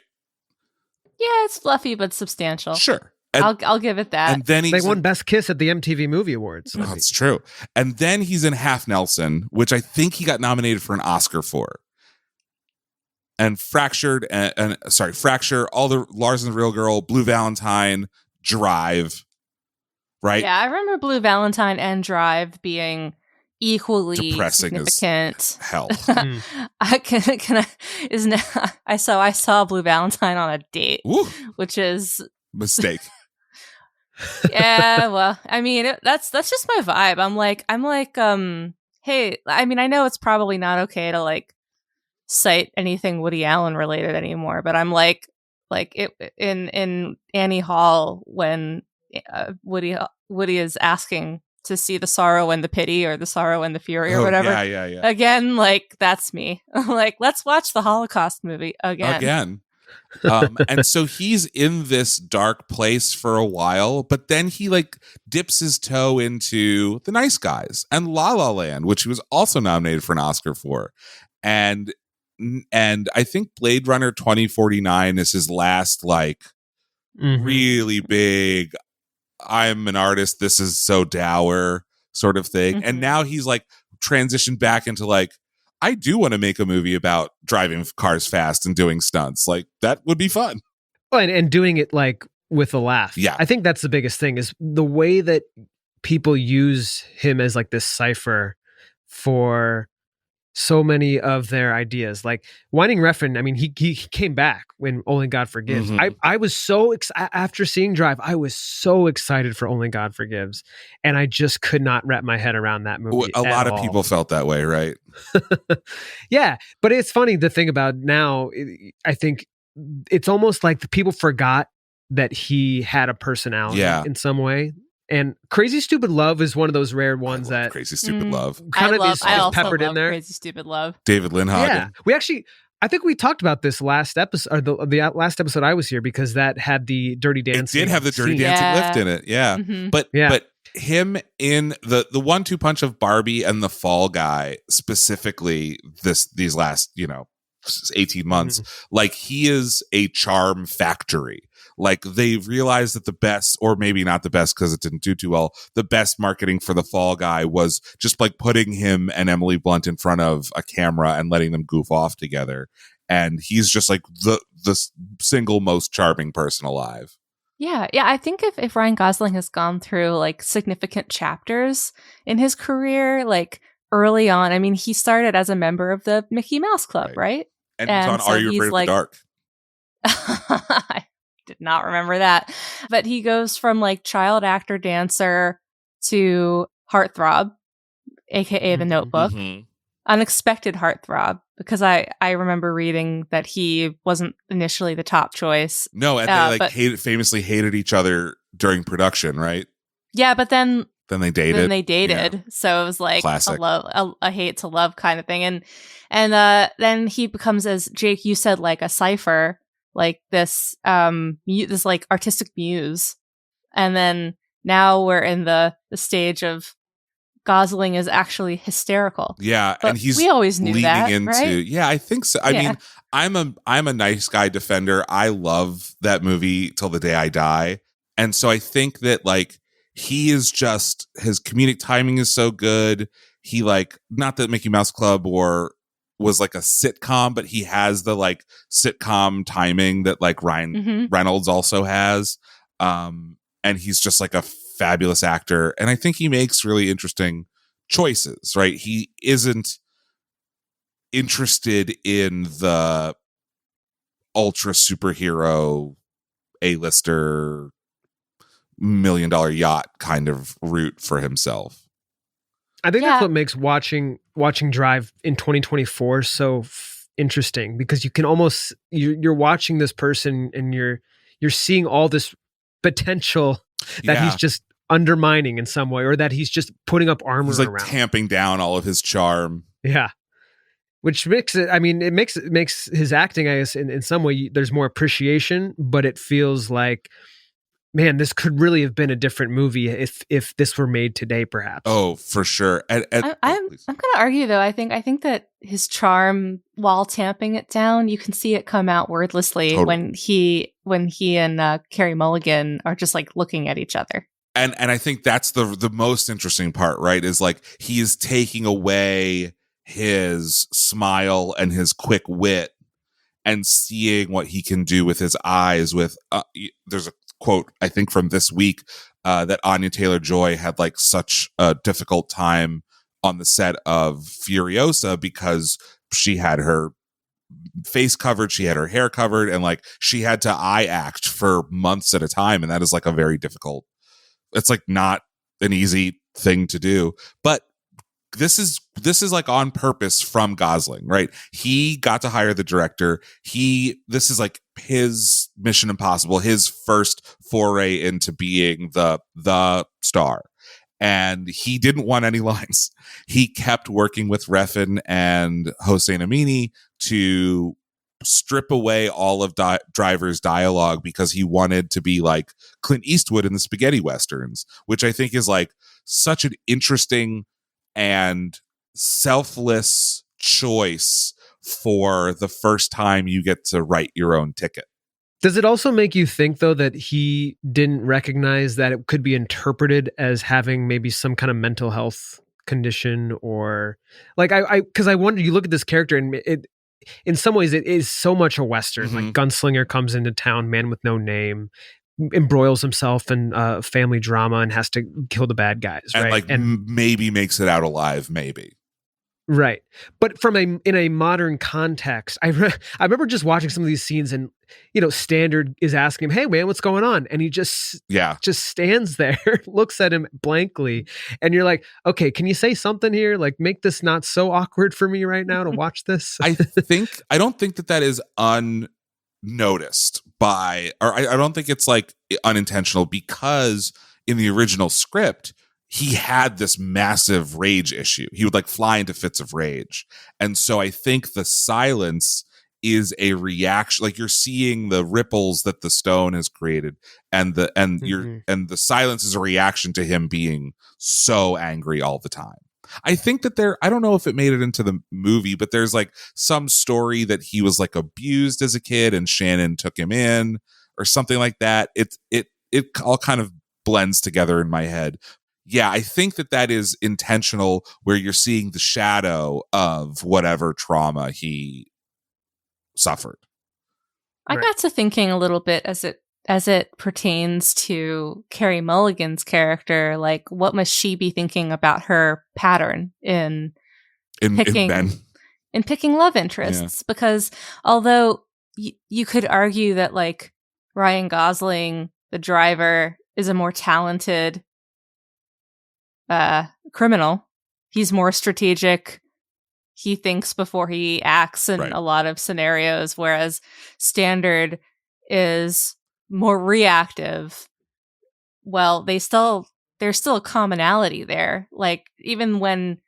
Yeah, it's fluffy but substantial. Sure. I'll give it that. And then they won Best Kiss at the MTV Movie Awards. Oh, that's true. And then he's in Half Nelson, which I think he got nominated for an Oscar for. And Fracture, All the Lars and the Real Girl, Blue Valentine, Drive, right? Yeah, I remember Blue Valentine and Drive being equally depressing significant. as hell. I saw Blue Valentine on a date, Ooh. which is Mistake. Yeah, well, I mean, that's just my vibe. I'm like, hey, I mean, I know it's probably not okay to like cite anything Woody Allen related anymore, but I'm like it in Annie Hall when Woody is asking to see the sorrow and the pity or the sorrow and the fury or whatever. Yeah. Again, like that's me. Like, let's watch the Holocaust movie again. And so he's in this dark place for a while, but then he like dips his toe into The Nice Guys and La La Land, which he was also nominated for an Oscar for. And I think Blade Runner 2049 is his last like really big, I'm an artist, this is so dour sort of thing. And now he's like transitioned back into like, I do want to make a movie about driving cars fast and doing stunts. Like, that would be fun. Oh, and doing it like with a laugh. Yeah. I think that's the biggest thing is the way that people use him as like this cipher for so many of their ideas. Like Winding Refn, I mean, he came back when Only God Forgives. I was so after seeing Drive, I was so excited for Only God Forgives, and I just could not wrap my head around that movie. A lot of people felt that way, right? Yeah, but it's funny the thing about now. I think it's almost like the people forgot that he had a personality in some way. And Crazy Stupid Love is one of those rare ones that Crazy Stupid Love kind of is peppered in there. Crazy Stupid Love. David Lindhagen. Yeah, I think we talked about this last episode, or the last episode I was here, because that had the Dirty Dancing. It did have the Dirty Dancing lift in it, yeah. But him in the 1-2 punch of Barbie and The Fall Guy specifically these last 18 months, like he is a charm factory. Like they realized that the best, or maybe not the best because it didn't do too well, the best marketing for The Fall Guy was just like putting him and Emily Blunt in front of a camera and letting them goof off together. And he's just like the single most charming person alive. Yeah. I think if Ryan Gosling has gone through like significant chapters in his career, like early on, I mean, he started as a member of the Mickey Mouse Club, right? And he's on Are You Afraid of the Dark? I did not remember that. But he goes from like child actor dancer to heartthrob, aka The Notebook. Unexpected heartthrob, because I remember reading that he wasn't initially the top choice. No, and they famously hated each other during production, right? Yeah, but then they dated. Yeah. So it was like classic. a hate to love kind of thing. And then he becomes, as Jake, you said, like a cipher, like this this like artistic muse. And then now we're in the stage of Gosling is actually hysterical. Yeah, but and we always knew leaning that, into, right? Yeah, I think so. I mean, I'm a nice guy defender. I love that movie Till the Day I Die. And so I think that like he is just, his comedic timing is so good. He like, not that Mickey Mouse Club or was like a sitcom, but he has the like sitcom timing that like Ryan Reynolds also has. And he's just like a fabulous actor. And I think he makes really interesting choices, right? He isn't interested in the ultra superhero A-lister $1 million yacht kind of route for himself. I think that's what makes watching Drive in 2024 so interesting, because you can almost you're watching this person and you're seeing all this potential that he's just undermining in some way, or that he's just putting up armor he's like around, tamping down all of his charm. Yeah. Which makes it, I mean, it makes his acting, I guess, in some way, there's more appreciation, but it feels like, man, this could really have been a different movie if this were made today, perhaps. Oh, for sure. I'm going to argue, though. I think that his charm, while tamping it down, you can see it come out wordlessly when he and Carey Mulligan are just like looking at each other. And I think that's the most interesting part, right? Is like he is taking away his smile and his quick wit and seeing what he can do with his eyes. With there's a quote, I think, from this week that Anya Taylor-Joy had like such a difficult time on the set of Furiosa because she had her face covered, she had her hair covered, and like she had to eye act for months at a time, and that is like a very difficult, it's like not an easy thing to do. But this is like on purpose from Gosling, right? He got to hire the director. This is like his Mission Impossible, his first foray into being the star. And he didn't want any lines. He kept working with Refn and Hossein Amini to strip away all of Driver's dialogue because he wanted to be like Clint Eastwood in the spaghetti westerns, which I think is like such an interesting and selfless choice for the first time you get to write your own ticket. Does it also make you think, though, that he didn't recognize that it could be interpreted as having maybe some kind of mental health condition, or like because I wonder, you look at this character and it, in some ways, it is so much a Western. Like gunslinger comes into town, man with no name, embroils himself in family drama and has to kill the bad guys, and right? Like maybe makes it out alive, maybe. Right. But in a modern context, I remember just watching some of these scenes, and Standard is asking him, "Hey man, what's going on?" And he just stands there, looks at him blankly, and you're like, "Okay, can you say something here? Like, make this not so awkward for me right now to watch this." I don't think that is unnoticed by, or I don't think it's like unintentional, because in the original script, he had this massive rage issue. He would like fly into fits of rage. And so I think the silence is a reaction. Like, you're seeing the ripples that the stone has created, and the silence is a reaction to him being so angry all the time. I think that I don't know if it made it into the movie, but there's like some story that he was like abused as a kid and Shannon took him in or something like that. It all kind of blends together in my head. Yeah, I think that is intentional, where you're seeing the shadow of whatever trauma he suffered. I got to thinking a little bit as it pertains to Carey Mulligan's character, like, what must she be thinking about her pattern in picking love interests? Yeah. Because although you could argue that like Ryan Gosling, the driver, is a more talented criminal, he's more strategic, he thinks before he acts in a lot of scenarios, whereas Standard is more reactive. Well, there's still a commonality there. Like, even when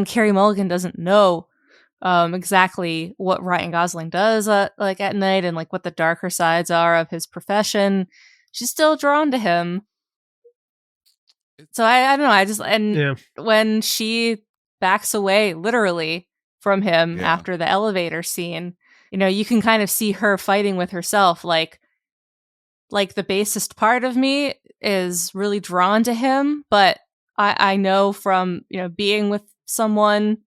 Carey Mulligan doesn't know exactly what Ryan Gosling does like at night, and like what the darker sides are of his profession, she's still drawn to him. So I don't know. When she backs away literally from him after the elevator scene, you can kind of see her fighting with herself. Like the basest part of me is really drawn to him, but I know from, being with someone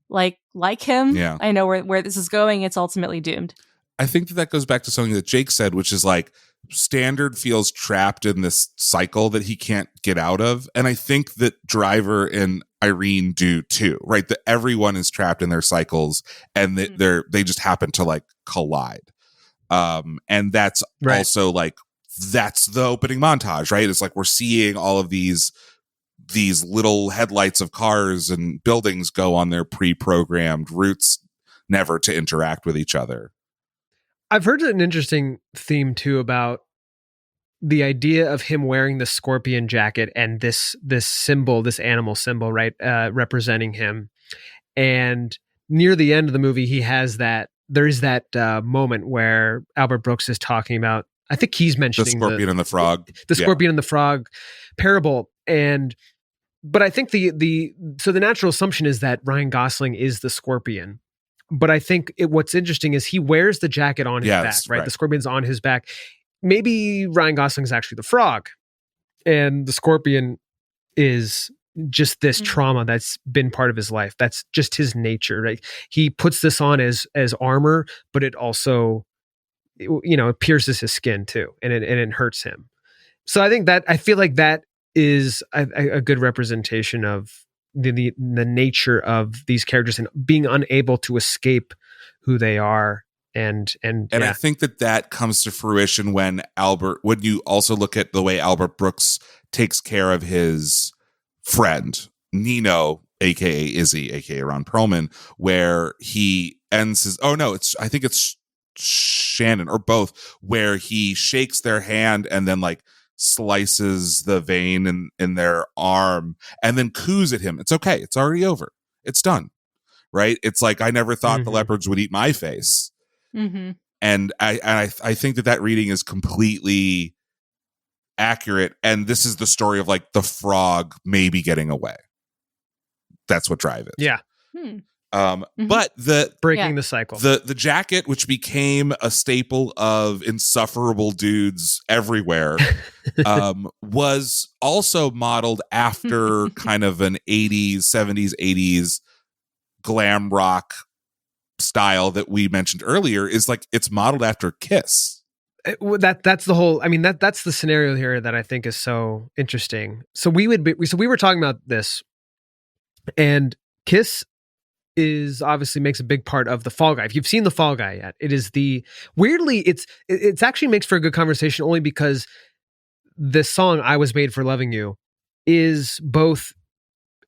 like him. Yeah. I know where this is going. It's ultimately doomed. I think that goes back to something that Jake said, which is like Standard feels trapped in this cycle that he can't get out of. And I think that Driver and Irene do too, right? That everyone is trapped in their cycles and they just happen to like collide. And that's also like, that's the opening montage, right? It's like we're seeing all of these little headlights of cars and buildings go on their pre-programmed routes, never to interact with each other. I've heard an interesting theme too about the idea of him wearing the scorpion jacket and this symbol, this animal symbol, right, representing him. And near the end of the movie, there's that moment where Albert Brooks is talking about, I think he's mentioning the scorpion and the frog, the scorpion and the frog parable. But I think the natural assumption is that Ryan Gosling is the scorpion. But I think what's interesting is he wears the jacket on his back, right? The scorpion's on his back. Maybe Ryan Gosling is actually the frog, and the scorpion is just this trauma that's been part of his life. That's just his nature, right? He puts this on as armor, but it also, it pierces his skin too, and it hurts him. So I feel like that is a good representation of the nature of these characters and being unable to escape who they are. And I think that comes to fruition when you also look at the way Albert Brooks takes care of his friend, Nino, aka Izzy, aka Ron Perlman, where he ends I think it's Shannon or both, where he shakes their hand and then like slices the vein in their arm and then coos at him. It's okay. It's already over. It's done. Right? It's like, I never thought the leopards would eat my face. Mm-hmm. And I think that reading is completely accurate. And this is the story of like the frog maybe getting away. That's what Drive is. Yeah. But breaking the cycle, the jacket, which became a staple of insufferable dudes everywhere, was also modeled after kind of an 80s, 70s, 80s glam rock style that we mentioned earlier. Is like it's modeled after Kiss. That's the whole. I mean, that's the scenario here that I think is so interesting. So we were talking about this, and Kiss is obviously makes a big part of the Fall Guy. If you've seen the Fall Guy yet, it is it's actually makes for a good conversation only because the song I Was Made for Loving You is both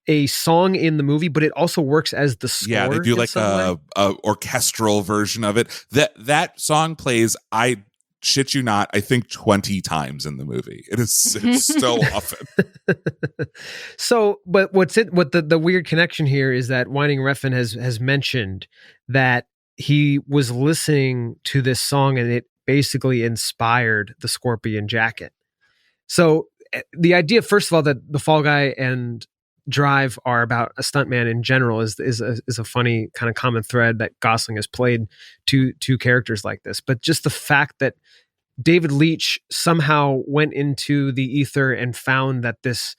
a song in the movie, but it also works as the score. Yeah, they do like a orchestral version of it. That song plays, I shit you not, I think 20 times in the movie. It's so often. So, but what the weird connection here is that Winding Refn has mentioned that he was listening to this song and it basically inspired the Scorpion jacket. So the idea, first of all, that the Fall Guy and Drive are about a stuntman in general is a funny kind of common thread that Gosling has played two characters like this. But just the fact that David Leitch somehow went into the ether and found that this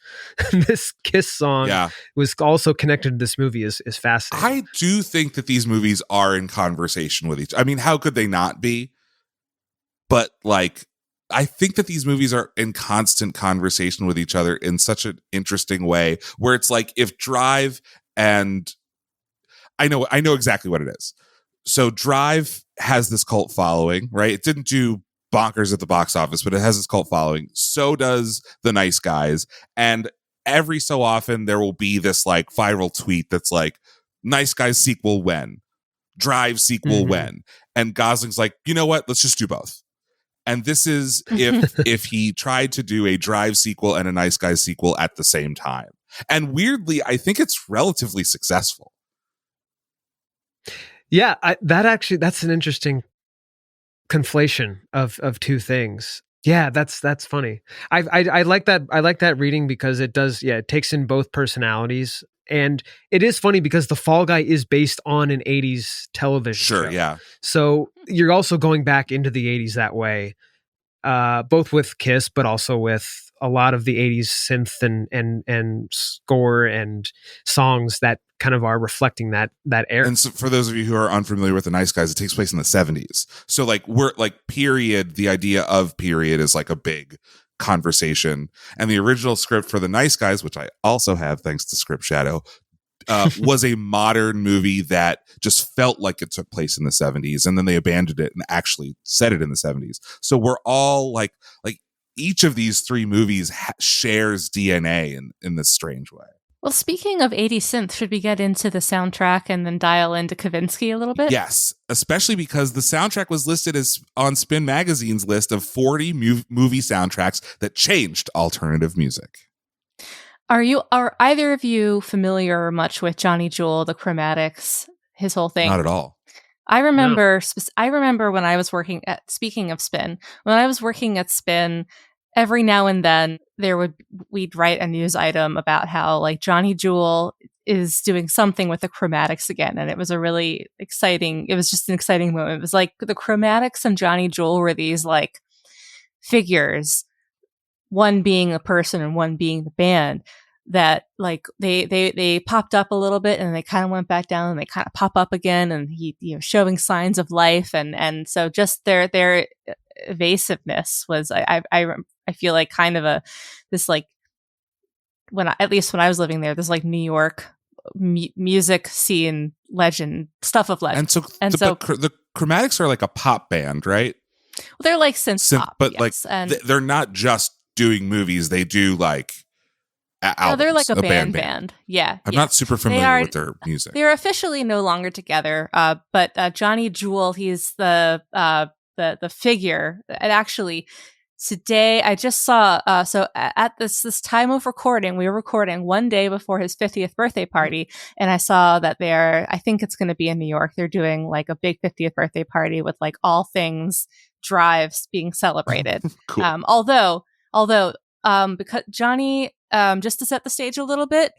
Kiss song was also connected to this movie is fascinating. I do think that these movies are in conversation with each. I mean, how could they not be? But like, I think that these movies are in constant conversation with each other in such an interesting way, where it's like if Drive and I know exactly what it is. So Drive has this cult following, right? It didn't do bonkers at the box office, but it has this cult following. So does The Nice Guys. And every so often there will be this like viral tweet that's like, Nice Guys sequel when? Drive sequel when? And Gosling's like, you know what? Let's just do both. And this is if he tried to do a Drive sequel and a Nice Guys sequel at the same time. And weirdly, I think it's relatively successful. Yeah, that's an interesting conflation of two things. Yeah, that's funny. I like that. I like that reading because it does. Yeah, it takes in both personalities, and it is funny because the Fall Guy is based on an '80s television show. Sure, yeah. So you're also going back into the '80s that way, both with Kiss, but also with a lot of the 80s synth and score and songs that kind of are reflecting that era. And so for those of you who are unfamiliar with The Nice Guys, it takes place in the 70s. So like we're like period, the idea of period is like a big conversation. And the original script for The Nice Guys, which I also have thanks to Script Shadow, was a modern movie that just felt like it took place in the 70s, and then they abandoned it and actually set it in the 70s. So we're all like each of these three movies shares DNA in this strange way. Well, speaking of 80s synth, should we get into the soundtrack and then dial into Kavinsky a little bit? Yes, especially because the soundtrack was listed as on Spin Magazine's list of 40 movie soundtracks that changed alternative music. Are either of you familiar much with Johnny Jewel, the Chromatics, his whole thing? Not at all. I remember when I was working at, speaking of Spin, when I was working at Spin, every now and then we'd write a news item about how like Johnny Jewel is doing something with the Chromatics again. And it was it was just an exciting moment. It was like the Chromatics and Johnny Jewel were these like figures, one being a person and one being the band, that like they popped up a little bit and they kind of went back down and they kind of pop up again, and he, showing signs of life, and so just their evasiveness was I feel like kind of this like at least when I was living there, this like New York music scene legend stuff of legend. And so the Chromatics are like a pop band, right? Well, they're like synth pop, but yes. like And they're not just doing movies; they do like albums. No, they're like a band. Yeah, I'm not super familiar with their music. They're officially no longer together. But Johnny Jewel, he's the figure. And actually, today I just saw. So at this time of recording, we were recording one day before his 50th birthday party, and I saw that I think it's going to be in New York. They're doing like a big 50th birthday party with like all things drives being celebrated. Cool. Although because Johnny, just to set the stage a little bit,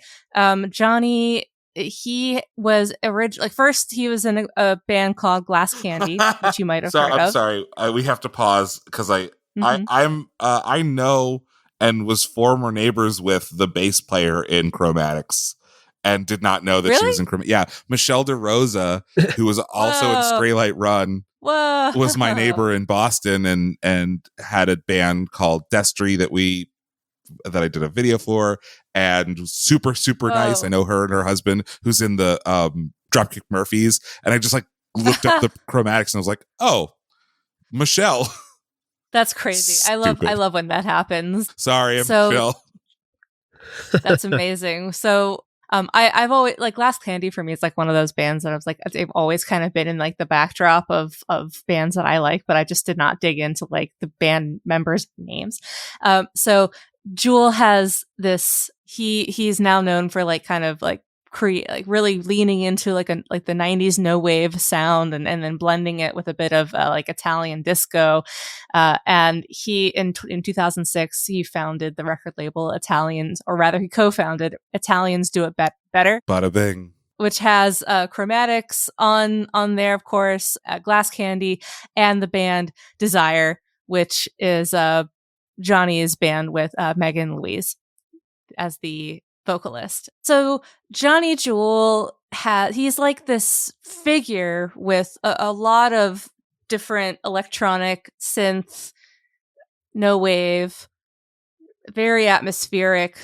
Johnny, he was originally first he was in a band called Glass Candy, which you might have heard of. I'm sorry, we have to pause because I know and was former neighbors with the bass player in Chromatics and did not know that she was in Chromatics. Yeah, Michelle DeRosa, who was also in Stray Light Run. Whoa. Was my neighbor in Boston and had a band called Destry that I did a video for, and super nice. I know her and her husband who's in the Dropkick Murphys, and I just like looked up the Chromatics and I was like, oh, Michelle. That's crazy. Stupid. I love when that happens. Sorry, Michelle. That's amazing. So I've always like Glass Candy for me is like one of those bands that I was like, they've always kind of been in like the backdrop of bands that I like, but I just did not dig into like the band members' names. So Jewel has this, he's now known for like kind of like like really leaning into like the 90s no wave sound and then blending it with a bit of like Italian disco. And he in 2006 he founded the record label Italians, or rather he co-founded Italians Do It Better. Bada bing. Which has Chromatics on there, of course, Glass Candy, and the band Desire, which is Johnny's band with Megan Louise as the vocalist. So Johnny Jewel he's like this figure with a lot of different electronic synth, no wave, very atmospheric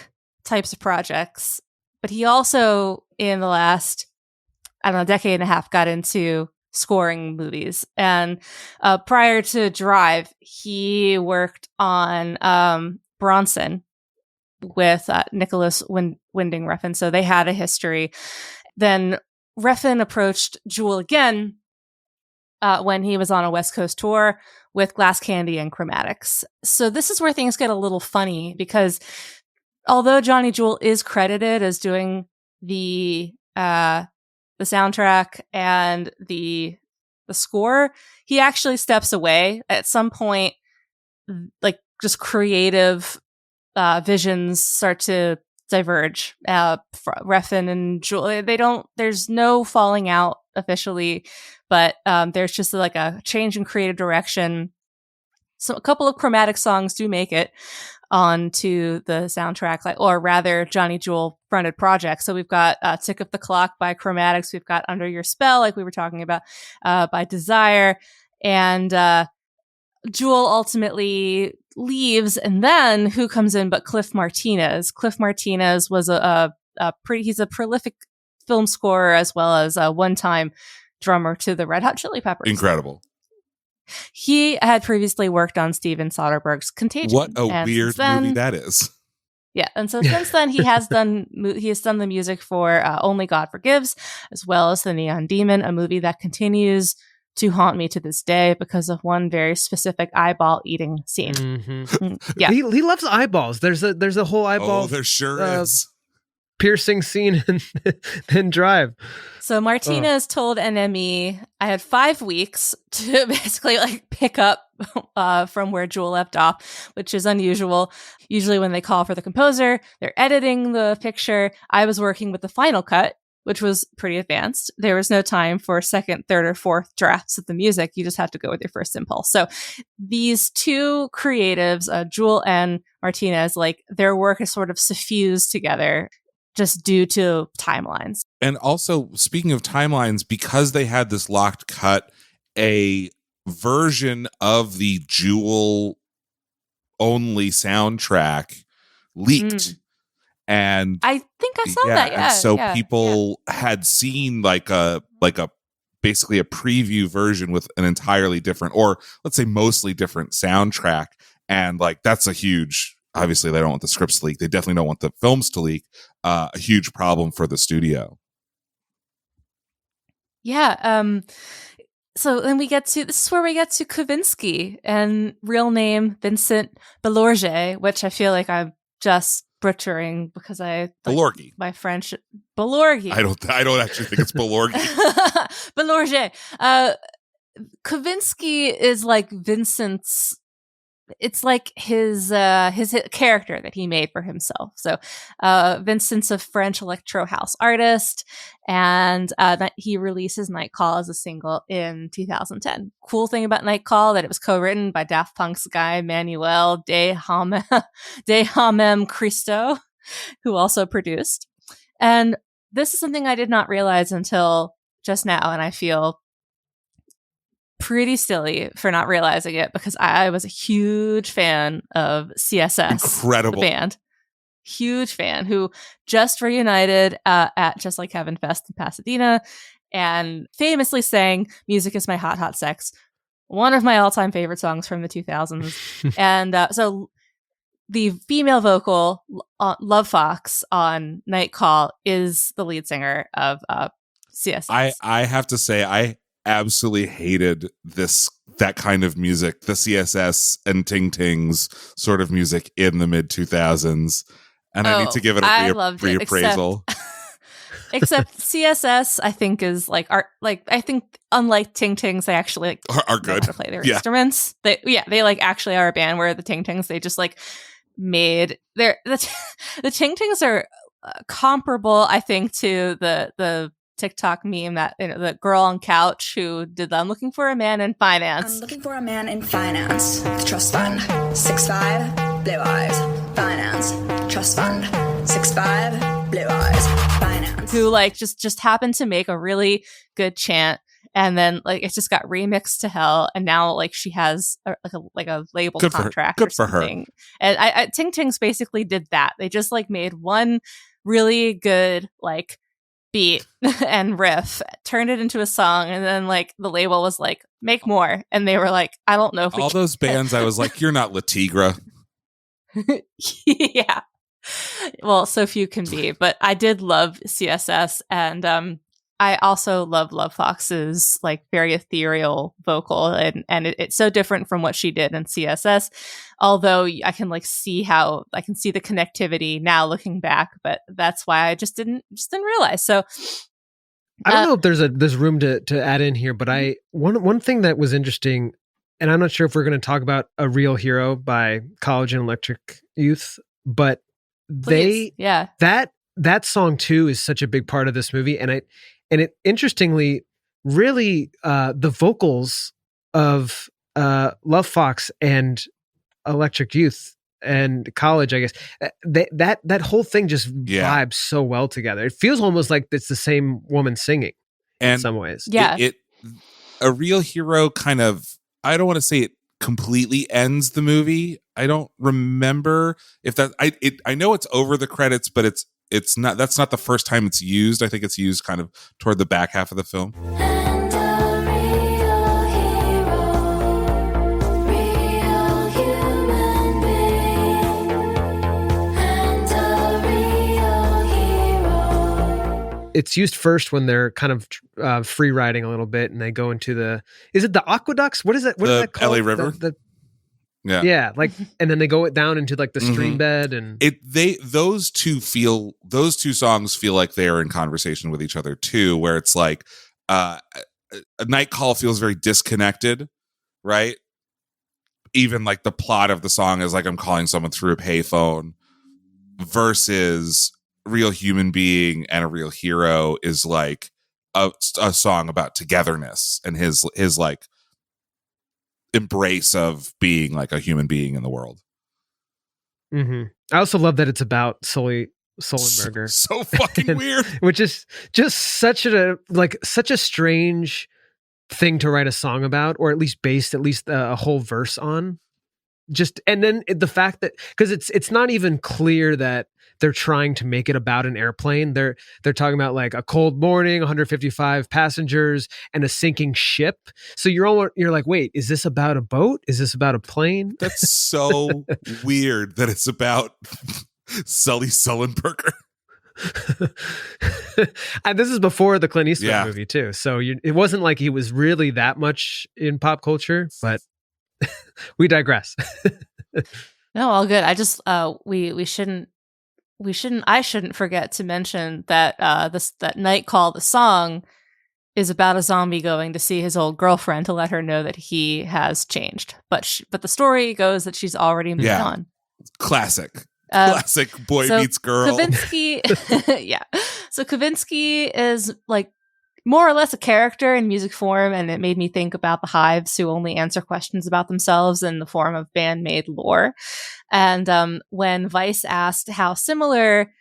types of projects. But he also, in the last, decade and a half, got into scoring movies. And prior to Drive, he worked on Bronson with Nicholas Winding Refn. So they had a history. Then Refn approached Jewel again when he was on a West Coast tour with Glass Candy and Chromatics. So this is where things get a little funny, because although Johnny Jewel is credited as doing the soundtrack and the score, he actually steps away at some point. Like just creative visions start to diverge. Refn and Jewel, there's no falling out officially, but there's just like a change in creative direction. So a couple of chromatic songs do make it onto the soundtrack, or rather Johnny Jewel fronted projects. So we've got Tick of the Clock by Chromatics. We've got Under Your Spell, like we were talking about, by Desire. And Jewel ultimately leaves, and then who comes in but Cliff Martinez? Cliff Martinez was he's a prolific film scorer as well as a one-time drummer to the Red Hot Chili Peppers. Incredible. He had previously worked on Steven Soderbergh's Contagion. What a weird movie that is. Yeah, and so since then he has done the music for Only God Forgives, as well as The Neon Demon, a movie that continues to haunt me to this day because of one very specific eyeball eating scene. Mm-hmm. Yeah, he loves eyeballs. There's a whole eyeball. Oh, there sure is. Piercing scene in Drive. So Martinez told NME, I had 5 weeks to basically like pick up from where Jewel left off, which is unusual. Usually when they call for the composer, they're editing the picture. I was working with the final cut, which was pretty advanced. There was no time for second, third, or fourth drafts of the music. You just had to go with your first impulse. So these two creatives, Jewel and Martinez, like their work is sort of suffused together just due to timelines. And also, speaking of timelines, because they had this locked cut, a version of the Jewel only soundtrack leaked. And I think I saw that. Yeah. And so people had seen like a basically a preview version with an entirely different, or let's say mostly different soundtrack. And like that's a huge, obviously they don't want the scripts to leak. They definitely don't want the films to leak. A huge problem for the studio. Yeah. So then this is where we get to Kavinsky, and real name Vincent Belorge, which I feel like I'm just butchering because Belorgi. My French Belorgi. I don't actually think it's Belorgi. Belorge. Kavinsky is like Vincent's. It's like his character that he made for himself. So, Vincent's a French electro house artist, and that he releases Nightcall as a single in 2010. Cool thing about Nightcall that it was co-written by Daft Punk's guy Manuel de Hamem Cristo, who also produced. And this is something I did not realize until just now, and I feel pretty silly for not realizing it because I was a huge fan of CSS. Incredible. The band. Huge fan who just reunited at Just Like Heaven Fest in Pasadena and famously sang Music Is My Hot, Hot Sex, one of my all-time favorite songs from the 2000s. And so the female vocal, Love Fox, on Nightcall is the lead singer of CSS. I have to say, I absolutely hated that kind of music, the CSS and Ting Tings sort of music in the mid 2000s, and I need to give it a reappraisal. Except CSS, I think, is like art. Like I think, unlike Ting Tings, they actually are good. Know how to play their instruments. They like actually are a band. Where the Ting Tings, they just like made the Ting Tings are comparable, I think, to the TikTok meme that the girl on couch who did I'm looking for a man in finance. I'm looking for a man in finance. Trust fund. 6'5", blue eyes. Finance. Trust fund. 6'5", blue eyes. Finance. Who like just happened to make a really good chant, and then like it just got remixed to hell, and now like she has a label contract. Good for her. And I Ting Tings basically did that. They just like made one really good like beat and riff, turned it into a song, and then like the label was like, make more, and they were like, I don't know if all those bands I was like, you're not La Tigra. Yeah, well, so few can be, but I did love CSS, and I also love Love Fox's like very ethereal vocal, and it's so different from what she did in CSS. Although I can like see the connectivity now looking back, but that's why I just didn't realize. So I don't know if there's room to add in here, but one thing that was interesting, and I'm not sure if we're going to talk about A Real Hero by College and Electric Youth, but that song too is such a big part of this movie, and it interestingly really the vocals of Love Fox and Electric Youth and College, I guess, that whole thing just vibes so well together. It feels almost like it's the same woman singing in some ways. Yeah. It A Real Hero kind of, I don't want to say it completely ends the movie. I don't remember if that, I know it's over the credits, but it's not, that's not the first time it's used. I think it's used kind of toward the back half of the film. And a real hero, real human being, and a real hero. It's used first when they're kind of free riding a little bit, and they go into is it the aqueducts? What is it? What is that called? LA River. Yeah, like, and then they go down into like the stream bed, and those two songs feel like they are in conversation with each other too, where it's like a Nightcall feels very disconnected, right? Even like the plot of the song is like I'm calling someone through a payphone, versus Real Human Being and A Real Hero is like a song about togetherness and his like embrace of being like a human being in the world. I also love that it's about Sullenberger. So fucking weird. Which is just such a strange thing to write a song about, or at least based a whole verse on. Just, and then the fact that, because it's not even clear that they're trying to make it about an airplane. They're talking about like a cold morning, 155 passengers, and a sinking ship. So you're like, wait, is this about a boat? Is this about a plane? That's so weird that it's about Sully Sullenberger. And this is before the Clint Eastwood movie too. So it wasn't like he was really that much in pop culture, but we digress. No, all good. I just I shouldn't forget to mention that that Nightcall, the song, is about a zombie going to see his old girlfriend to let her know that he has changed. But the story goes that she's already moved on. Classic boy meets girl. Kavinsky, So Kavinsky is like more or less a character in music form, and it made me think about the Hives, who only answer questions about themselves in the form of band-made lore. And when Vice asked how similar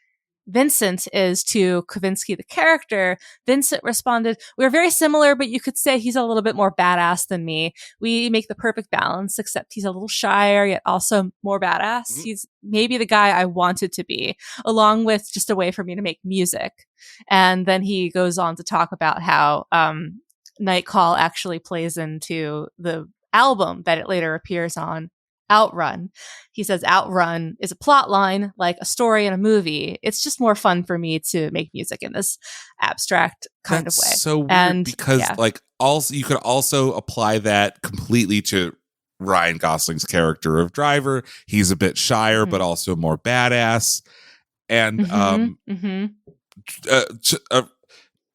Vincent is to Kavinsky the character, Vincent responded, "We're very similar, but you could say he's a little bit more badass than me. We make the perfect balance, except he's a little shyer, yet also more badass. He's maybe the guy I wanted to be, along with just a way for me to make music." And then he goes on to talk about how Nightcall actually plays into the album that it later appears on, Outrun. He says Outrun is a plot line like a story in a movie. It's just more fun for me to make music in this abstract kind of way. So weird, because like also you could also apply that completely to Ryan Gosling's character of Driver. He's a bit shyer, but also more badass. And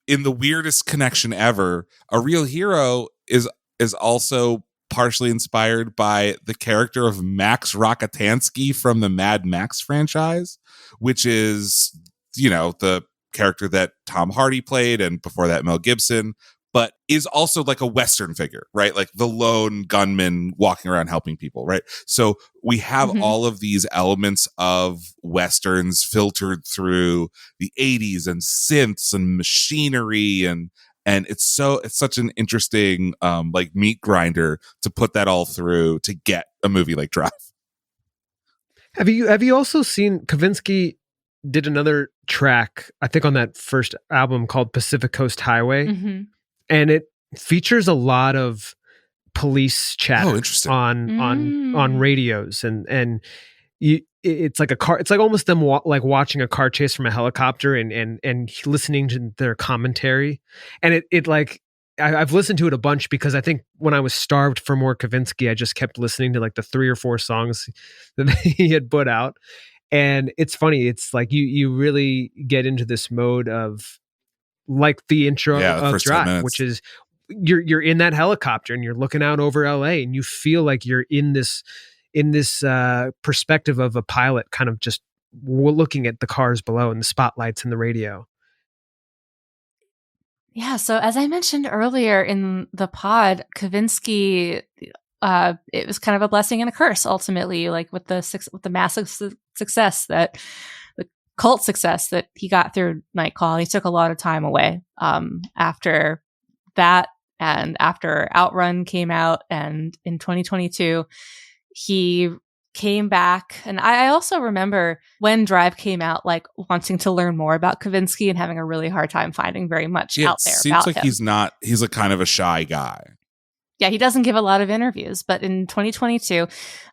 in the weirdest connection ever, A Real Hero is also partially inspired by the character of Max Rockatansky from the Mad Max franchise, which is, the character that Tom Hardy played, and before that Mel Gibson, but is also like a Western figure, right? Like the lone gunman walking around helping people, right? So we have all of these elements of Westerns filtered through the 80s and synths and machinery, and it's such an interesting like meat grinder to put that all through to get a movie like Drive. Have you also seen Kavinsky did another track, I think, on that first album called Pacific Coast Highway, and it features a lot of police chatter on radios, and it's like a car. It's like almost them like watching a car chase from a helicopter and listening to their commentary. And it like I've listened to it a bunch because I think when I was starved for more Kavinsky, I just kept listening to like the 3 or 4 songs that he had put out. And it's funny. It's like you really get into this mode of like the intro of Drive, which is you're in that helicopter and you're looking out over LA and you feel like you're in this perspective of a pilot kind of just looking at the cars below and the spotlights and the radio. Yeah. So as I mentioned earlier in the pod, Kavinsky it was kind of a blessing and a curse ultimately, like with the massive success that the cult success that he got through Nightcall. He took a lot of time away after that, and after Outrun came out, and in 2022 he came back. And I also remember when Drive came out, like wanting to learn more about Kavinsky and having a really hard time finding very much out there. It seems about like him. he's a kind of a shy guy. Yeah, he doesn't give a lot of interviews, but in 2022,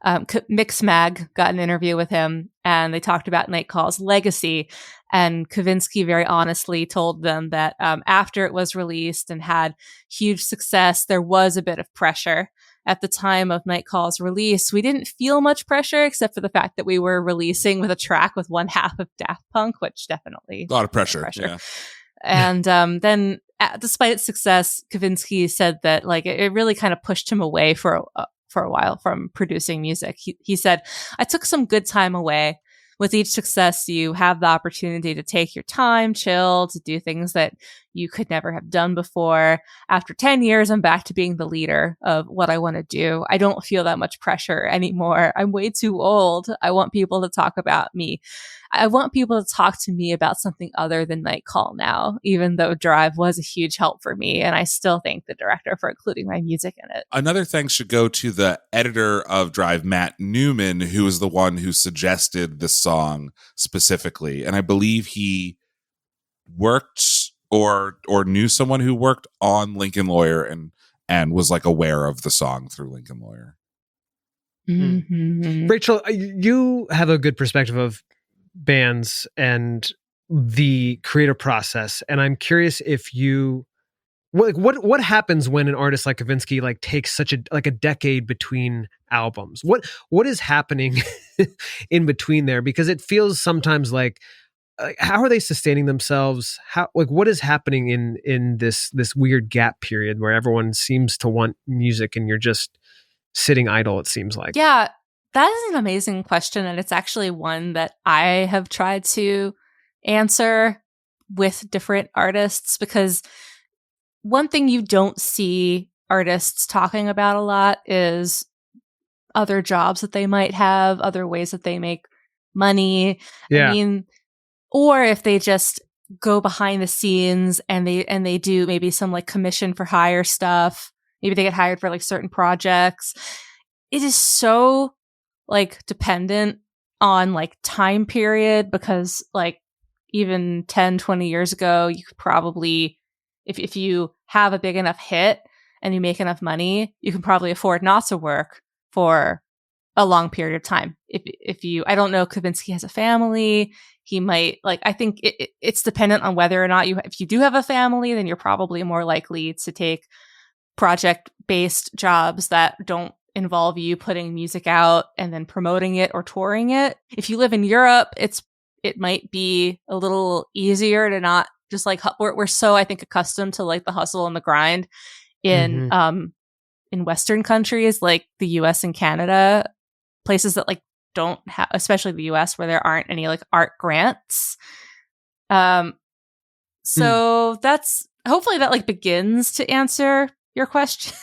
Mixmag got an interview with him, and they talked about Nightcall's legacy. And Kavinsky very honestly told them that after it was released and had huge success, there was a bit of pressure. At the time of Nightcall's release, we didn't feel much pressure except for the fact that we were releasing with a track with one half of Daft Punk, which definitely A lot of pressure. Yeah. And then, despite its success, Kavinsky said that like it really kind of pushed him away for a while from producing music. He said, "I took some good time away. With each success, you have the opportunity to take your time, chill, to do things that you could never have done before. After 10 years, I'm back to being the leader of what I want to do. I don't feel that much pressure anymore. I'm way too old. I want people to talk about me. I want people to talk to me about something other than Nightcall now, even though Drive was a huge help for me. And I still thank the director for including my music in it." Another thanks should go to the editor of Drive, Matt Newman, who was the one who suggested this song specifically. And I believe he worked or knew someone who worked on Lincoln Lawyer and was like aware of the song through Lincoln Lawyer. Mm-hmm. Rachel, you have a good perspective of bands and the creative process, and I'm curious if you what happens when an artist like Kavinsky like takes such a decade between albums. What is happening in between there? Because it feels sometimes like how are they sustaining themselves? How, like, what is happening in this weird gap period where everyone seems to want music and you're just sitting idle, it seems like? Yeah, that is an amazing question. And it's actually one that I have tried to answer with different artists, because one thing you don't see artists talking about a lot is other jobs that they might have, other ways that they make money. Yeah. I mean, or if they just go behind the scenes and they do maybe some like commission for hire stuff. Maybe they get hired for like certain projects. It is so like dependent on like time period, because like even 10, 20 years ago, you could probably, if you have a big enough hit and you make enough money, you can probably afford not to work for a long period of time. If you, I don't know, Kavinsky has a family. He might like, I think it's dependent on whether or not if you do have a family, then you're probably more likely to take project-based jobs that don't involve you putting music out and then promoting it or touring it. If you live in Europe, it might be a little easier to not just like, we're so, I think, accustomed to like the hustle and the grind in Western countries like the US and Canada, places that like don't have, especially the US, where there aren't any like art grants. So that's, hopefully that like begins to answer your question.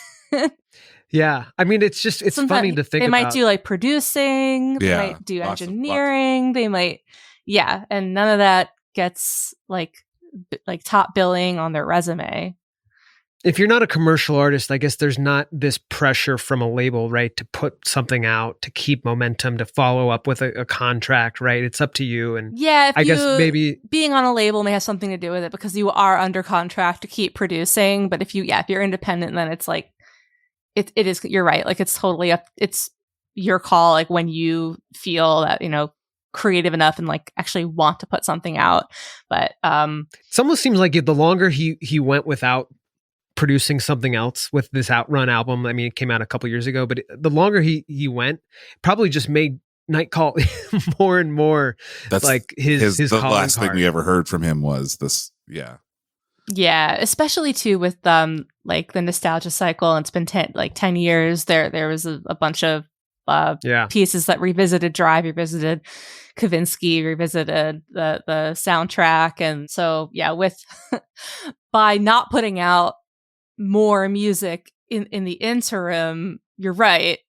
Yeah. I mean, it's funny to think they about. might do like producing, they Yeah, might do lots of- engineering, they might, yeah, and none of that gets like top billing on their resume. If you're not a commercial artist, I guess there's not this pressure from a label, right, to put something out, to keep momentum, to follow up with a contract, right? It's up to you. And yeah, I guess maybe being on a label may have something to do with it, because you are under contract to keep producing. But if you're independent, then it's like it is. You're right. Like it's totally up. It's your call. Like when you feel that creative enough and like actually want to put something out. But it almost seems like the longer he went without producing something else with this Outrun album. I mean, it came out a couple years ago, but the longer he went, probably just made Nightcall more and more. That's like his the last card. thing we ever heard from him was this. Yeah, especially too with like the nostalgia cycle. And it's been 10 years. There was a bunch of pieces that revisited Drive, revisited Kavinsky, revisited the soundtrack. And so with by not putting out more music in the interim, you're right.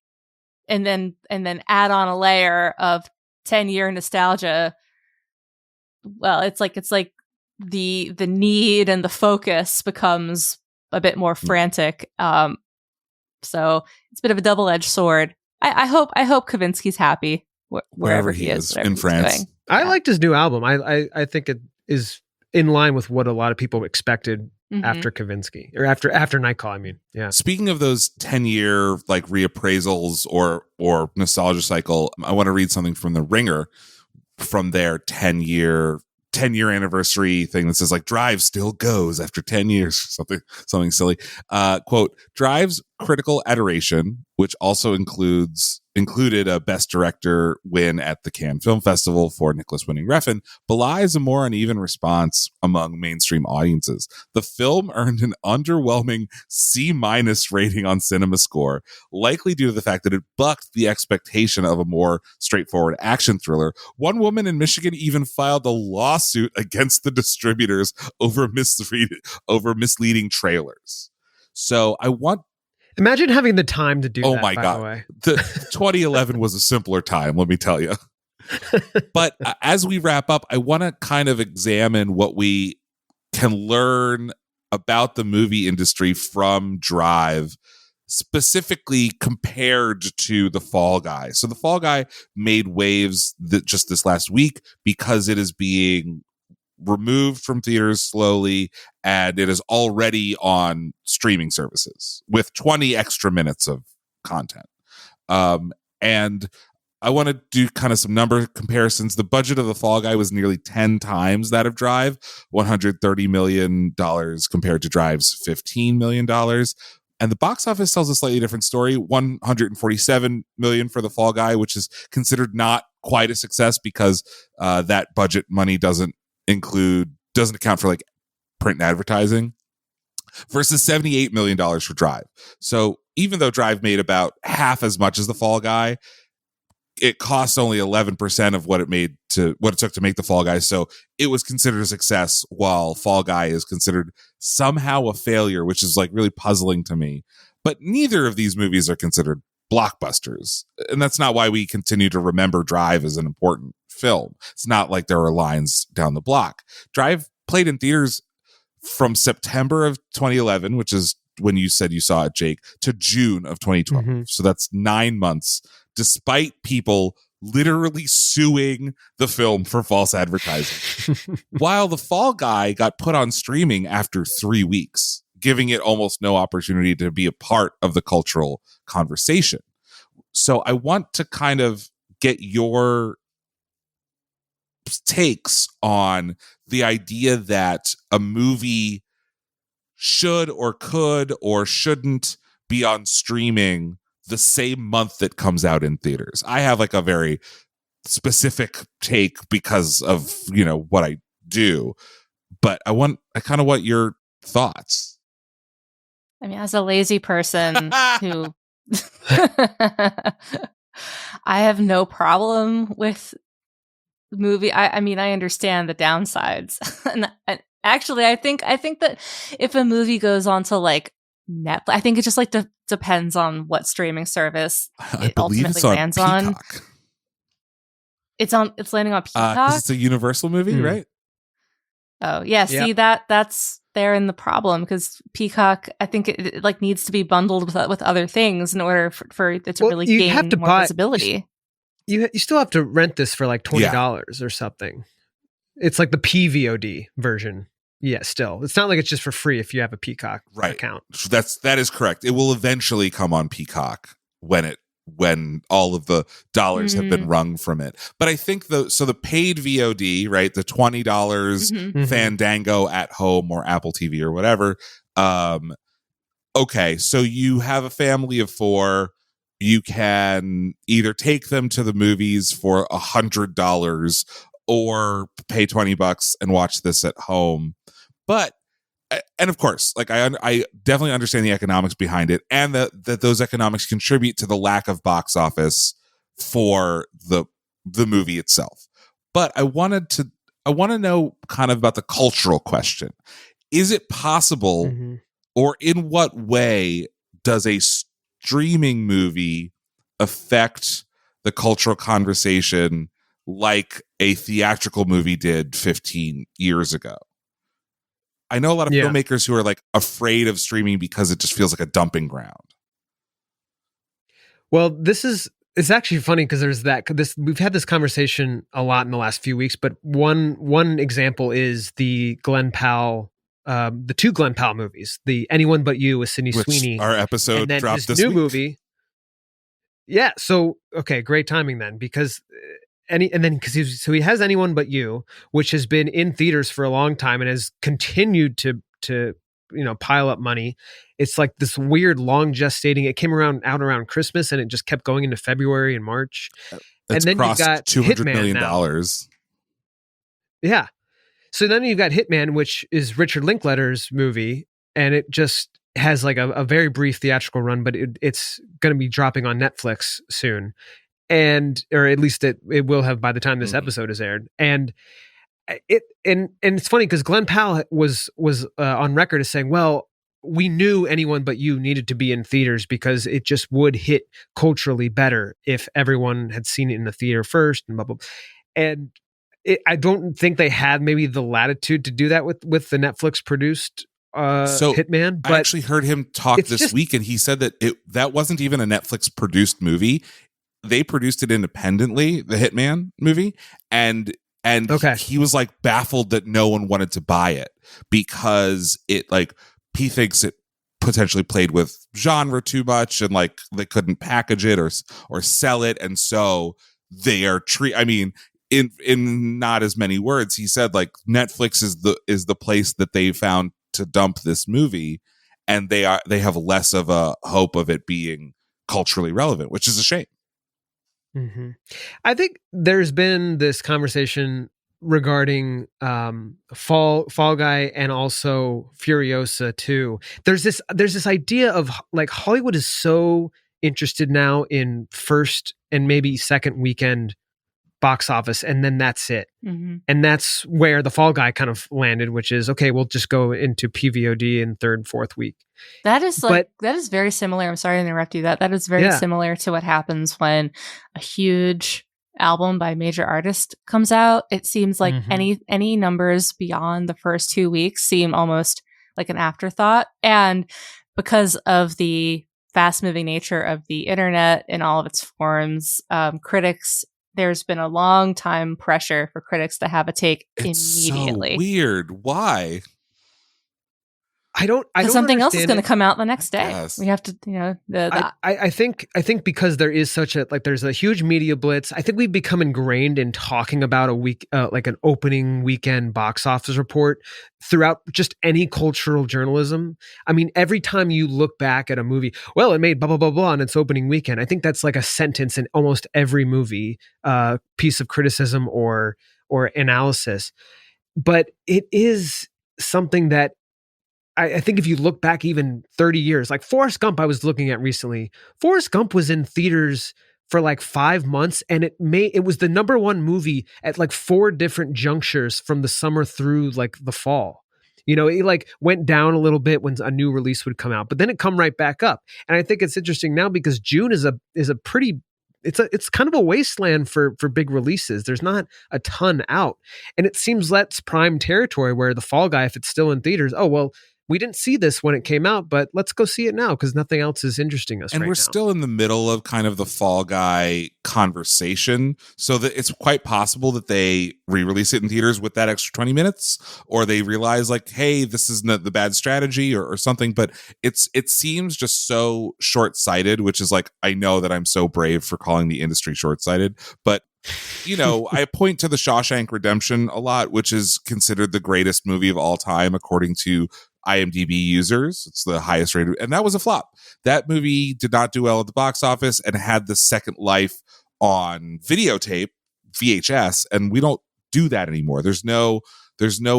And then add on a layer of 10-year nostalgia. Well, it's like the need and the focus becomes a bit more frantic. So it's a bit of a double-edged sword. I hope Kavinsky's happy wherever he is in France. doing. I liked his new album. I think it is in line with what a lot of people expected after Kavinsky, or after Nightcall. I mean, yeah. Speaking of those 10-year like reappraisals or nostalgia cycle, I want to read something from The Ringer from their 10-year anniversary thing that says like Drive still goes after 10 years, something silly. Quote, Drive's critical adoration, which also included a Best Director win at the Cannes Film Festival for Nicholas Winding Refn, belies a more uneven response among mainstream audiences. The film earned an underwhelming C- rating on CinemaScore, likely due to the fact that it bucked the expectation of a more straightforward action thriller. One woman in Michigan even filed a lawsuit against the distributors over misleading trailers. So Imagine having the time to do that. My by God. the way. The 2011 was a simpler time, let me tell you. But as we wrap up, I want to kind of examine what we can learn about the movie industry from Drive, specifically compared to The Fall Guy. So The Fall Guy made waves just this last week because it is being removed from theaters slowly, and it is already on streaming services with 20 extra minutes of content. And I want to do kind of some number comparisons. The budget of The Fall Guy was nearly 10 times that of Drive, $130 million compared to Drive's $15 million. And the box office tells a slightly different story. $147 million for The Fall Guy, which is considered not quite a success because that budget money doesn't account for like print and advertising, versus $78 million for Drive. So even though Drive made about half as much as The Fall Guy, it cost only 11% of what it took to make The Fall Guy. So it was considered a success, while Fall Guy is considered somehow a failure, which is like really puzzling to me. But neither of these movies are considered blockbusters. And that's not why we continue to remember Drive as an important film. It's not like there are lines down the block. Drive played in theaters from September of 2011, which is when you said you saw it, Jake, to June of 2012. So that's 9 months, despite people literally suing the film for false advertising. While The Fall Guy got put on streaming after 3 weeks, giving it almost no opportunity to be a part of the cultural conversation. So I want to kind of get your takes on the idea that a movie should or could or shouldn't be on streaming the same month that comes out in theaters. I have like a very specific take because of, what I do, but I kind of want your thoughts. I mean, as a lazy person who I have no problem with the movie. I mean, I understand the downsides. and actually, I think that if a movie goes on to like Netflix, I think it just like depends on what streaming service I believe it's on lands Peacock. on. It's landing on Peacock. 'Cause it's a Universal movie, right? Oh yeah, see that's therein the problem, because Peacock, I think it like needs to be bundled with other things in order for it to really gain more visibility. You still have to rent this for like $20 or something. It's like the PVOD version. Yeah, still. It's not like it's just for free if you have a Peacock account. So that is correct. It will eventually come on Peacock when all of the dollars have been wrung from it. But I think the paid VOD, right, the $20 Fandango at home or Apple TV or whatever. Okay, so you have a family of 4. You can either take them to the movies for $100 or pay $20 and watch this at home. But, and of course, like I definitely understand the economics behind it, and that those economics contribute to the lack of box office for the movie itself. But I want to know kind of about the cultural question. Is it possible, or in what way does a streaming movie affect the cultural conversation like a theatrical movie did 15 years ago. I know a lot of Yeah. filmmakers who are like afraid of streaming because it just feels like a dumping ground. Well, it's actually funny because there's we've had this conversation a lot in the last few weeks, but one example is the Glenn Powell, the two Glenn Powell movies, the Anyone But You with Sydney Which Sweeney, our episode and then dropped his this new week. movie. Yeah, so okay, great timing then, because he has Anyone But You, which has been in theaters for a long time and has continued to pile up money. It's like this weird long gestating. It came out around Christmas and it just kept going into February and March. It's and then you've crossed got $200 Hitman million. now. Yeah. So then you've got Hitman, which is Richard Linklater's movie, and it just has like a very brief theatrical run, but it's going to be dropping on Netflix soon. Or at least it will have by the time this episode is aired. And it's funny because Glenn Powell was on record as saying, well, we knew Anyone But You needed to be in theaters because it just would hit culturally better if everyone had seen it in the theater first and blah, blah. And I don't think they had maybe the latitude to do that with the Netflix produced Hitman. But I actually heard him talk this week, and he said that that wasn't even a Netflix produced movie. They produced it independently, the Hitman movie, and he was like baffled that no one wanted to buy it because it like he thinks it potentially played with genre too much and like they couldn't package it or sell it, and so they are in not as many words, he said like Netflix is the place that they found to dump this movie, and they have less of a hope of it being culturally relevant, which is a shame. Mm-hmm. I think there's been this conversation regarding Fall Guy and also Furiosa 2. There's this idea of like Hollywood is so interested now in first and maybe second weekend box office, and then that's it. Mm-hmm. And that's where the Fall Guy kind of landed, which is okay, we'll just go into PVOD in third and fourth week. That is that is very similar. I'm sorry to interrupt you. That is very similar to what happens when a huge album by a major artist comes out. It seems like any numbers beyond the first 2 weeks seem almost like an afterthought. And because of the fast moving nature of the internet in all of its forms, there's been a long time pressure for critics to have a take immediately. So weird. Why? I don't something else is understand going to come out the next day. Yes. We have to, I think because there is there's a huge media blitz. I think we've become ingrained in talking about a week, like an opening weekend box office report throughout just any cultural journalism. I mean, every time you look back at a movie, well, it made blah, blah, blah, blah on its opening weekend. I think that's like a sentence in almost every movie, piece of criticism or analysis. But it is something that I think if you look back even 30 years, like Forrest Gump, I was looking at recently, Forrest Gump was in theaters for like 5 months, and it was the number one movie at like 4 different junctures from the summer through like the fall. You know, it like went down a little bit when a new release would come out, but then it come right back up. And I think it's interesting now because June is a pretty, it's kind of a wasteland for big releases. There's not a ton out, and it seems that's prime territory where the Fall Guy, if it's still in theaters, oh well, we didn't see this when it came out, but let's go see it now because nothing else is interesting us. And right we're now. still in the middle of kind of the Fall Guy conversation, so that it's quite possible that they re-release it in theaters with that extra 20 minutes, or they realize like, hey, this is not the bad strategy or something. But it seems just so short-sighted, which is like, I know that I'm so brave for calling the industry short-sighted, but you know, I point to the Shawshank Redemption a lot, which is considered the greatest movie of all time according to IMDb users. It's the highest rated, and that was a flop. That movie did not do well at the box office and had the second life on videotape, VHS, and we don't do that anymore. There's no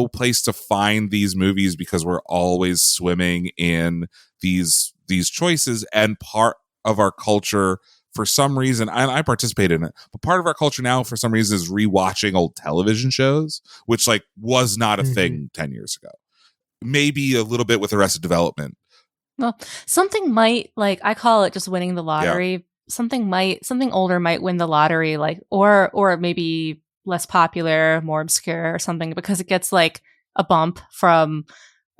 place to find these movies because we're always swimming in these choices, and part of our culture for some reason, and I participate in it, but part of our culture now for some reason is rewatching old television shows, which like was not a thing 10 years ago. Maybe a little bit with Arrested Development, Well, something might, like, I call it just winning the lottery. Something older might win the lottery, like, or maybe less popular, more obscure or something, because it gets like a bump from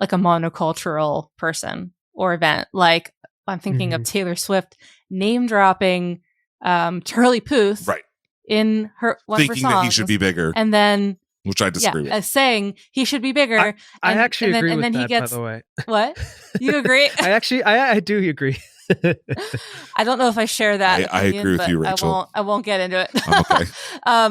like a monocultural person or event. Like, I'm thinking of Taylor Swift name dropping Charlie Puth Right. in one of her Thinking that he should songs, be bigger, and then which I disagree with. saying he should be bigger. I and, actually and then, agree and with then that, he gets, by the way. What? You agree? I do agree. I don't know if I share that. I opinion, agree with but you, Rachel. I won't get into it. I'm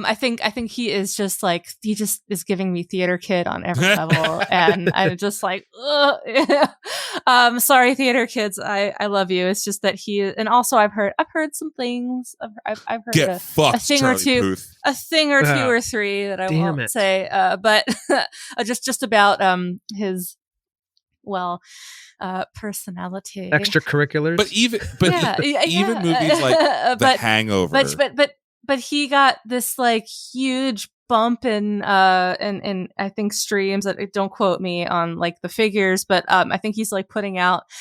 okay. I think he is just like, he just is giving me theater kid on every level, and I'm just like, ugh. Sorry, theater kids. I love you. It's just that he, and also I've heard some things. I've heard Get a fucked, thing Charlie or two, Puth. a thing or two or three that I Damn won't it. say. But just about his, well, personality, Extracurriculars. But even yeah. movies like The Hangover. But he got this like huge bump in I think streams. That, don't quote me on like the figures, but I think he's like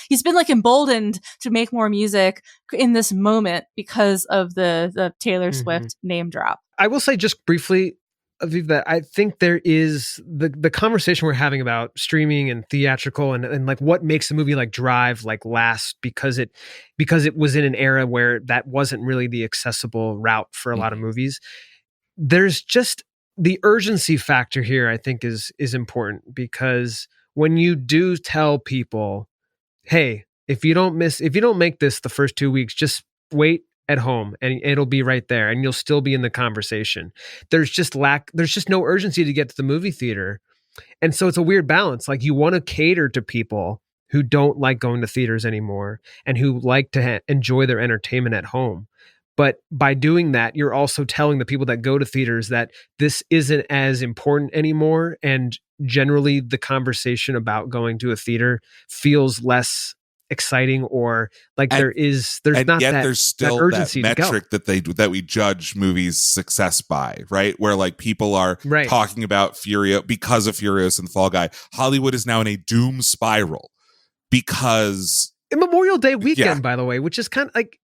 he's been like emboldened to make more music in this moment because of the Taylor Swift name drop. I will say just briefly, Aviv, that I think there is the conversation we're having about streaming and theatrical and like what makes a movie like Drive like last because it was in an era where that wasn't really the accessible route for a lot of movies. There's just the urgency factor here, I think is important, because when you do tell people, hey, if you don't make this the first 2 weeks, just wait at home and it'll be right there and you'll still be in the conversation. There's just no urgency to get to the movie theater. And so it's a weird balance. Like, you want to cater to people who don't like going to theaters anymore and who like to enjoy their entertainment at home. But by doing that, you're also telling the people that go to theaters that this isn't as important anymore. And generally the conversation about going to a theater feels less exciting, or like there's not yet that, there's still that urgency that metric to go. that we judge movies' success by, right? Where like people are Right. talking about because of Furious and The Fall Guy. Hollywood is now in a doom spiral because Memorial Day weekend, by the way, which is kind of like,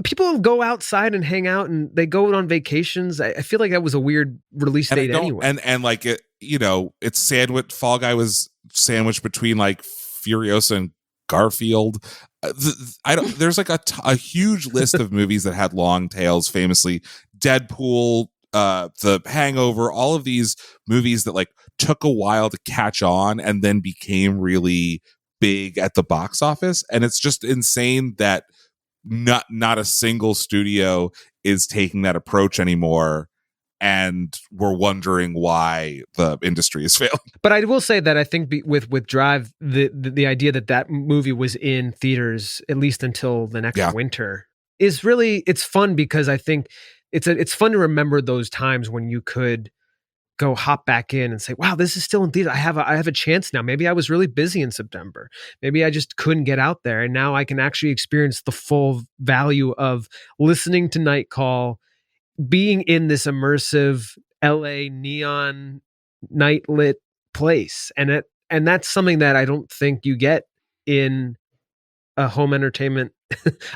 people go outside and hang out and they go on vacations. I feel like that was a weird release date anyway. And like it, it's sandwiched. Fall Guy was sandwiched between like Furiosa and Garfield. There's like a huge list of movies that had long tails, famously Deadpool, The Hangover, all of these movies that like took a while to catch on and then became really big at the box office. And it's just insane that not a single studio is taking that approach anymore. And we're wondering why the industry is failing. But I will say that I think with Drive, the idea that movie was in theaters at least until the next winter is really, it's fun, because I think it's fun to remember those times when you could go hop back in and say, wow, this is still in theater. I have a chance now. Maybe I was really busy in September. Maybe I just couldn't get out there. And now I can actually experience the full value of listening to Nightcall, being in this immersive LA neon night lit place. And that's something that I don't think you get in a home entertainment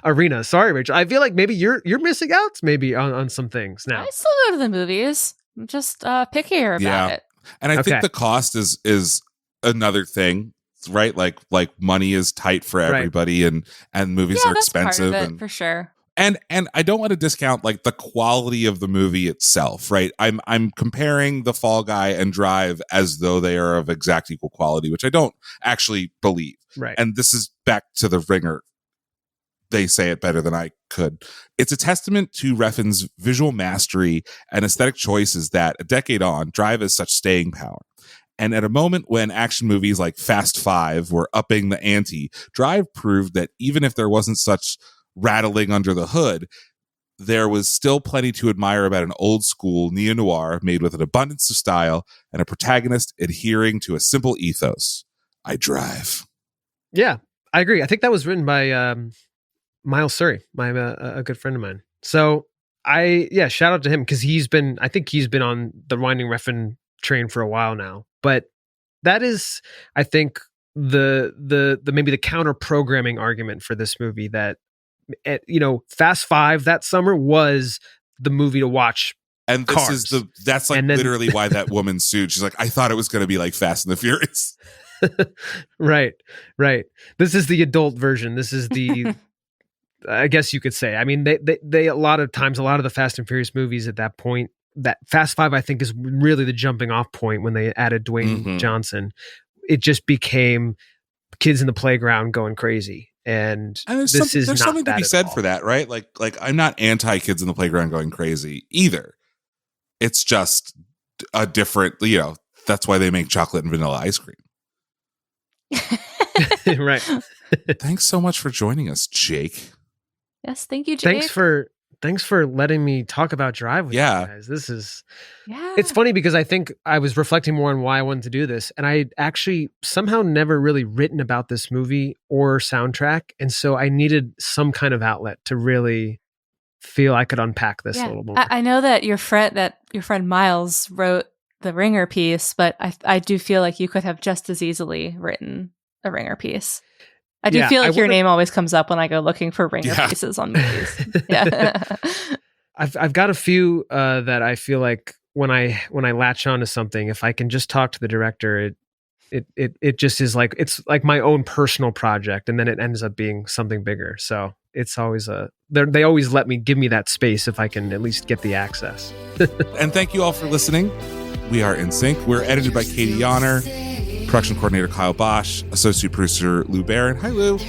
arena. Sorry, Rachel. I feel like maybe you're missing out maybe on some things now. I still go to the movies. I'm just pickier about it. And I think the cost is another thing, right? Like money is tight for everybody, and movies are expensive, part of it, for sure. And I don't want to discount like the quality of the movie itself, right? I'm comparing The Fall Guy and Drive as though they are of exact equal quality, which I don't actually believe. Right. And this is back to The Ringer. They say it better than I could. It's a testament to Refn's visual mastery and aesthetic choices that a decade on, Drive has such staying power. And at a moment when action movies like Fast Five were upping the ante, Drive proved that even if there wasn't such rattling under the hood, there was still plenty to admire about an old school neo-noir made with an abundance of style and a protagonist adhering to a simple ethos. I drive. Yeah, I agree. I think that was written by Miles Surrey, a good friend of mine. So shout out to him, because I think he's been on the Winding Refn train for a while now. But that is, I think, the maybe the counter programming argument for this movie that, Fast Five that summer was the movie to watch. And this Cars. that's like And then- literally why that woman sued. She's like, I thought it was going to be like Fast and the Furious. Right. This is the adult version. This is the, I guess you could say. I mean, they a lot of times, a lot of the Fast and Furious movies at that point, that Fast Five, I think, is really the jumping off point when they added Dwayne Johnson. It just became kids in the playground going crazy. And there's there's something to be said for that, right? Like I'm not anti kids in the playground going crazy either. It's just a different, that's why they make chocolate and vanilla ice cream. Right. Thanks so much for joining us, Jake. Yes, thank you, Jake. Thanks for letting me talk about Drive with you guys. This is, it's funny because I think I was reflecting more on why I wanted to do this, and I actually somehow never really written about this movie or soundtrack, and so I needed some kind of outlet to really feel I could unpack this a little more. I know that your friend Miles wrote the Ringer piece, but I do feel like you could have just as easily written a Ringer piece. I do feel like your name always comes up when I go looking for Ringer pieces on movies. Yeah. I've got a few that I feel like when I latch onto something, if I can just talk to the director, it just is like, it's like my own personal project, and then it ends up being something bigger. So it's always they always give me that space if I can at least get the access. And thank you all for listening. We are InSync. We're edited by Katie Yonner, production coordinator Kyle Bosch, associate producer Lou Barron. Hi, Lou.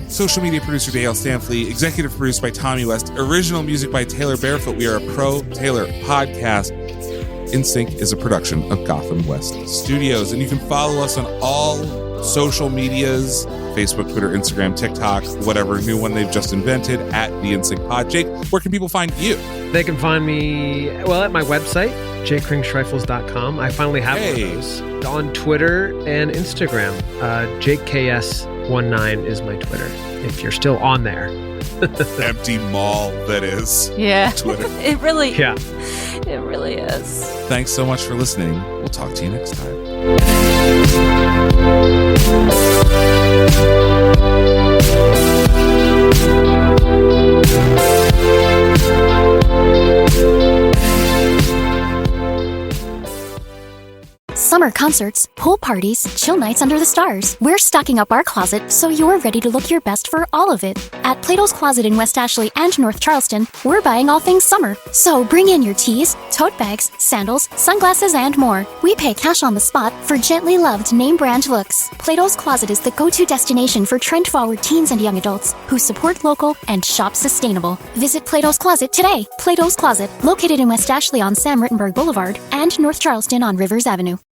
Social media producer Dale Stanfley, executive produced by Tommy West, original music by Taylor Barefoot. We are a Pro Taylor podcast. InSync is a production of Gotham West Studios, and you can follow us on all social medias: Facebook, Twitter, Instagram, TikTok, whatever new one they've just invented, at the InSync Pod. Jake, where can people find you? They can find me, at my website, JakeKring-Schreifels.com. I finally have one of those. On Twitter and Instagram. JakeKS19 is my Twitter, if you're still on there. Empty mall that is. Yeah. Twitter. It really is. Thanks so much for listening. We'll talk to you next time. Summer concerts, pool parties, chill nights under the stars. We're stocking up our closet so you're ready to look your best for all of it. At Plato's Closet in West Ashley and North Charleston, we're buying all things summer. So bring in your tees, tote bags, sandals, sunglasses, and more. We pay cash on the spot for gently loved name brand looks. Plato's Closet is the go-to destination for trend-forward teens and young adults who support local and shop sustainable. Visit Plato's Closet today. Plato's Closet, located in West Ashley on Sam Rittenberg Boulevard and North Charleston on Rivers Avenue.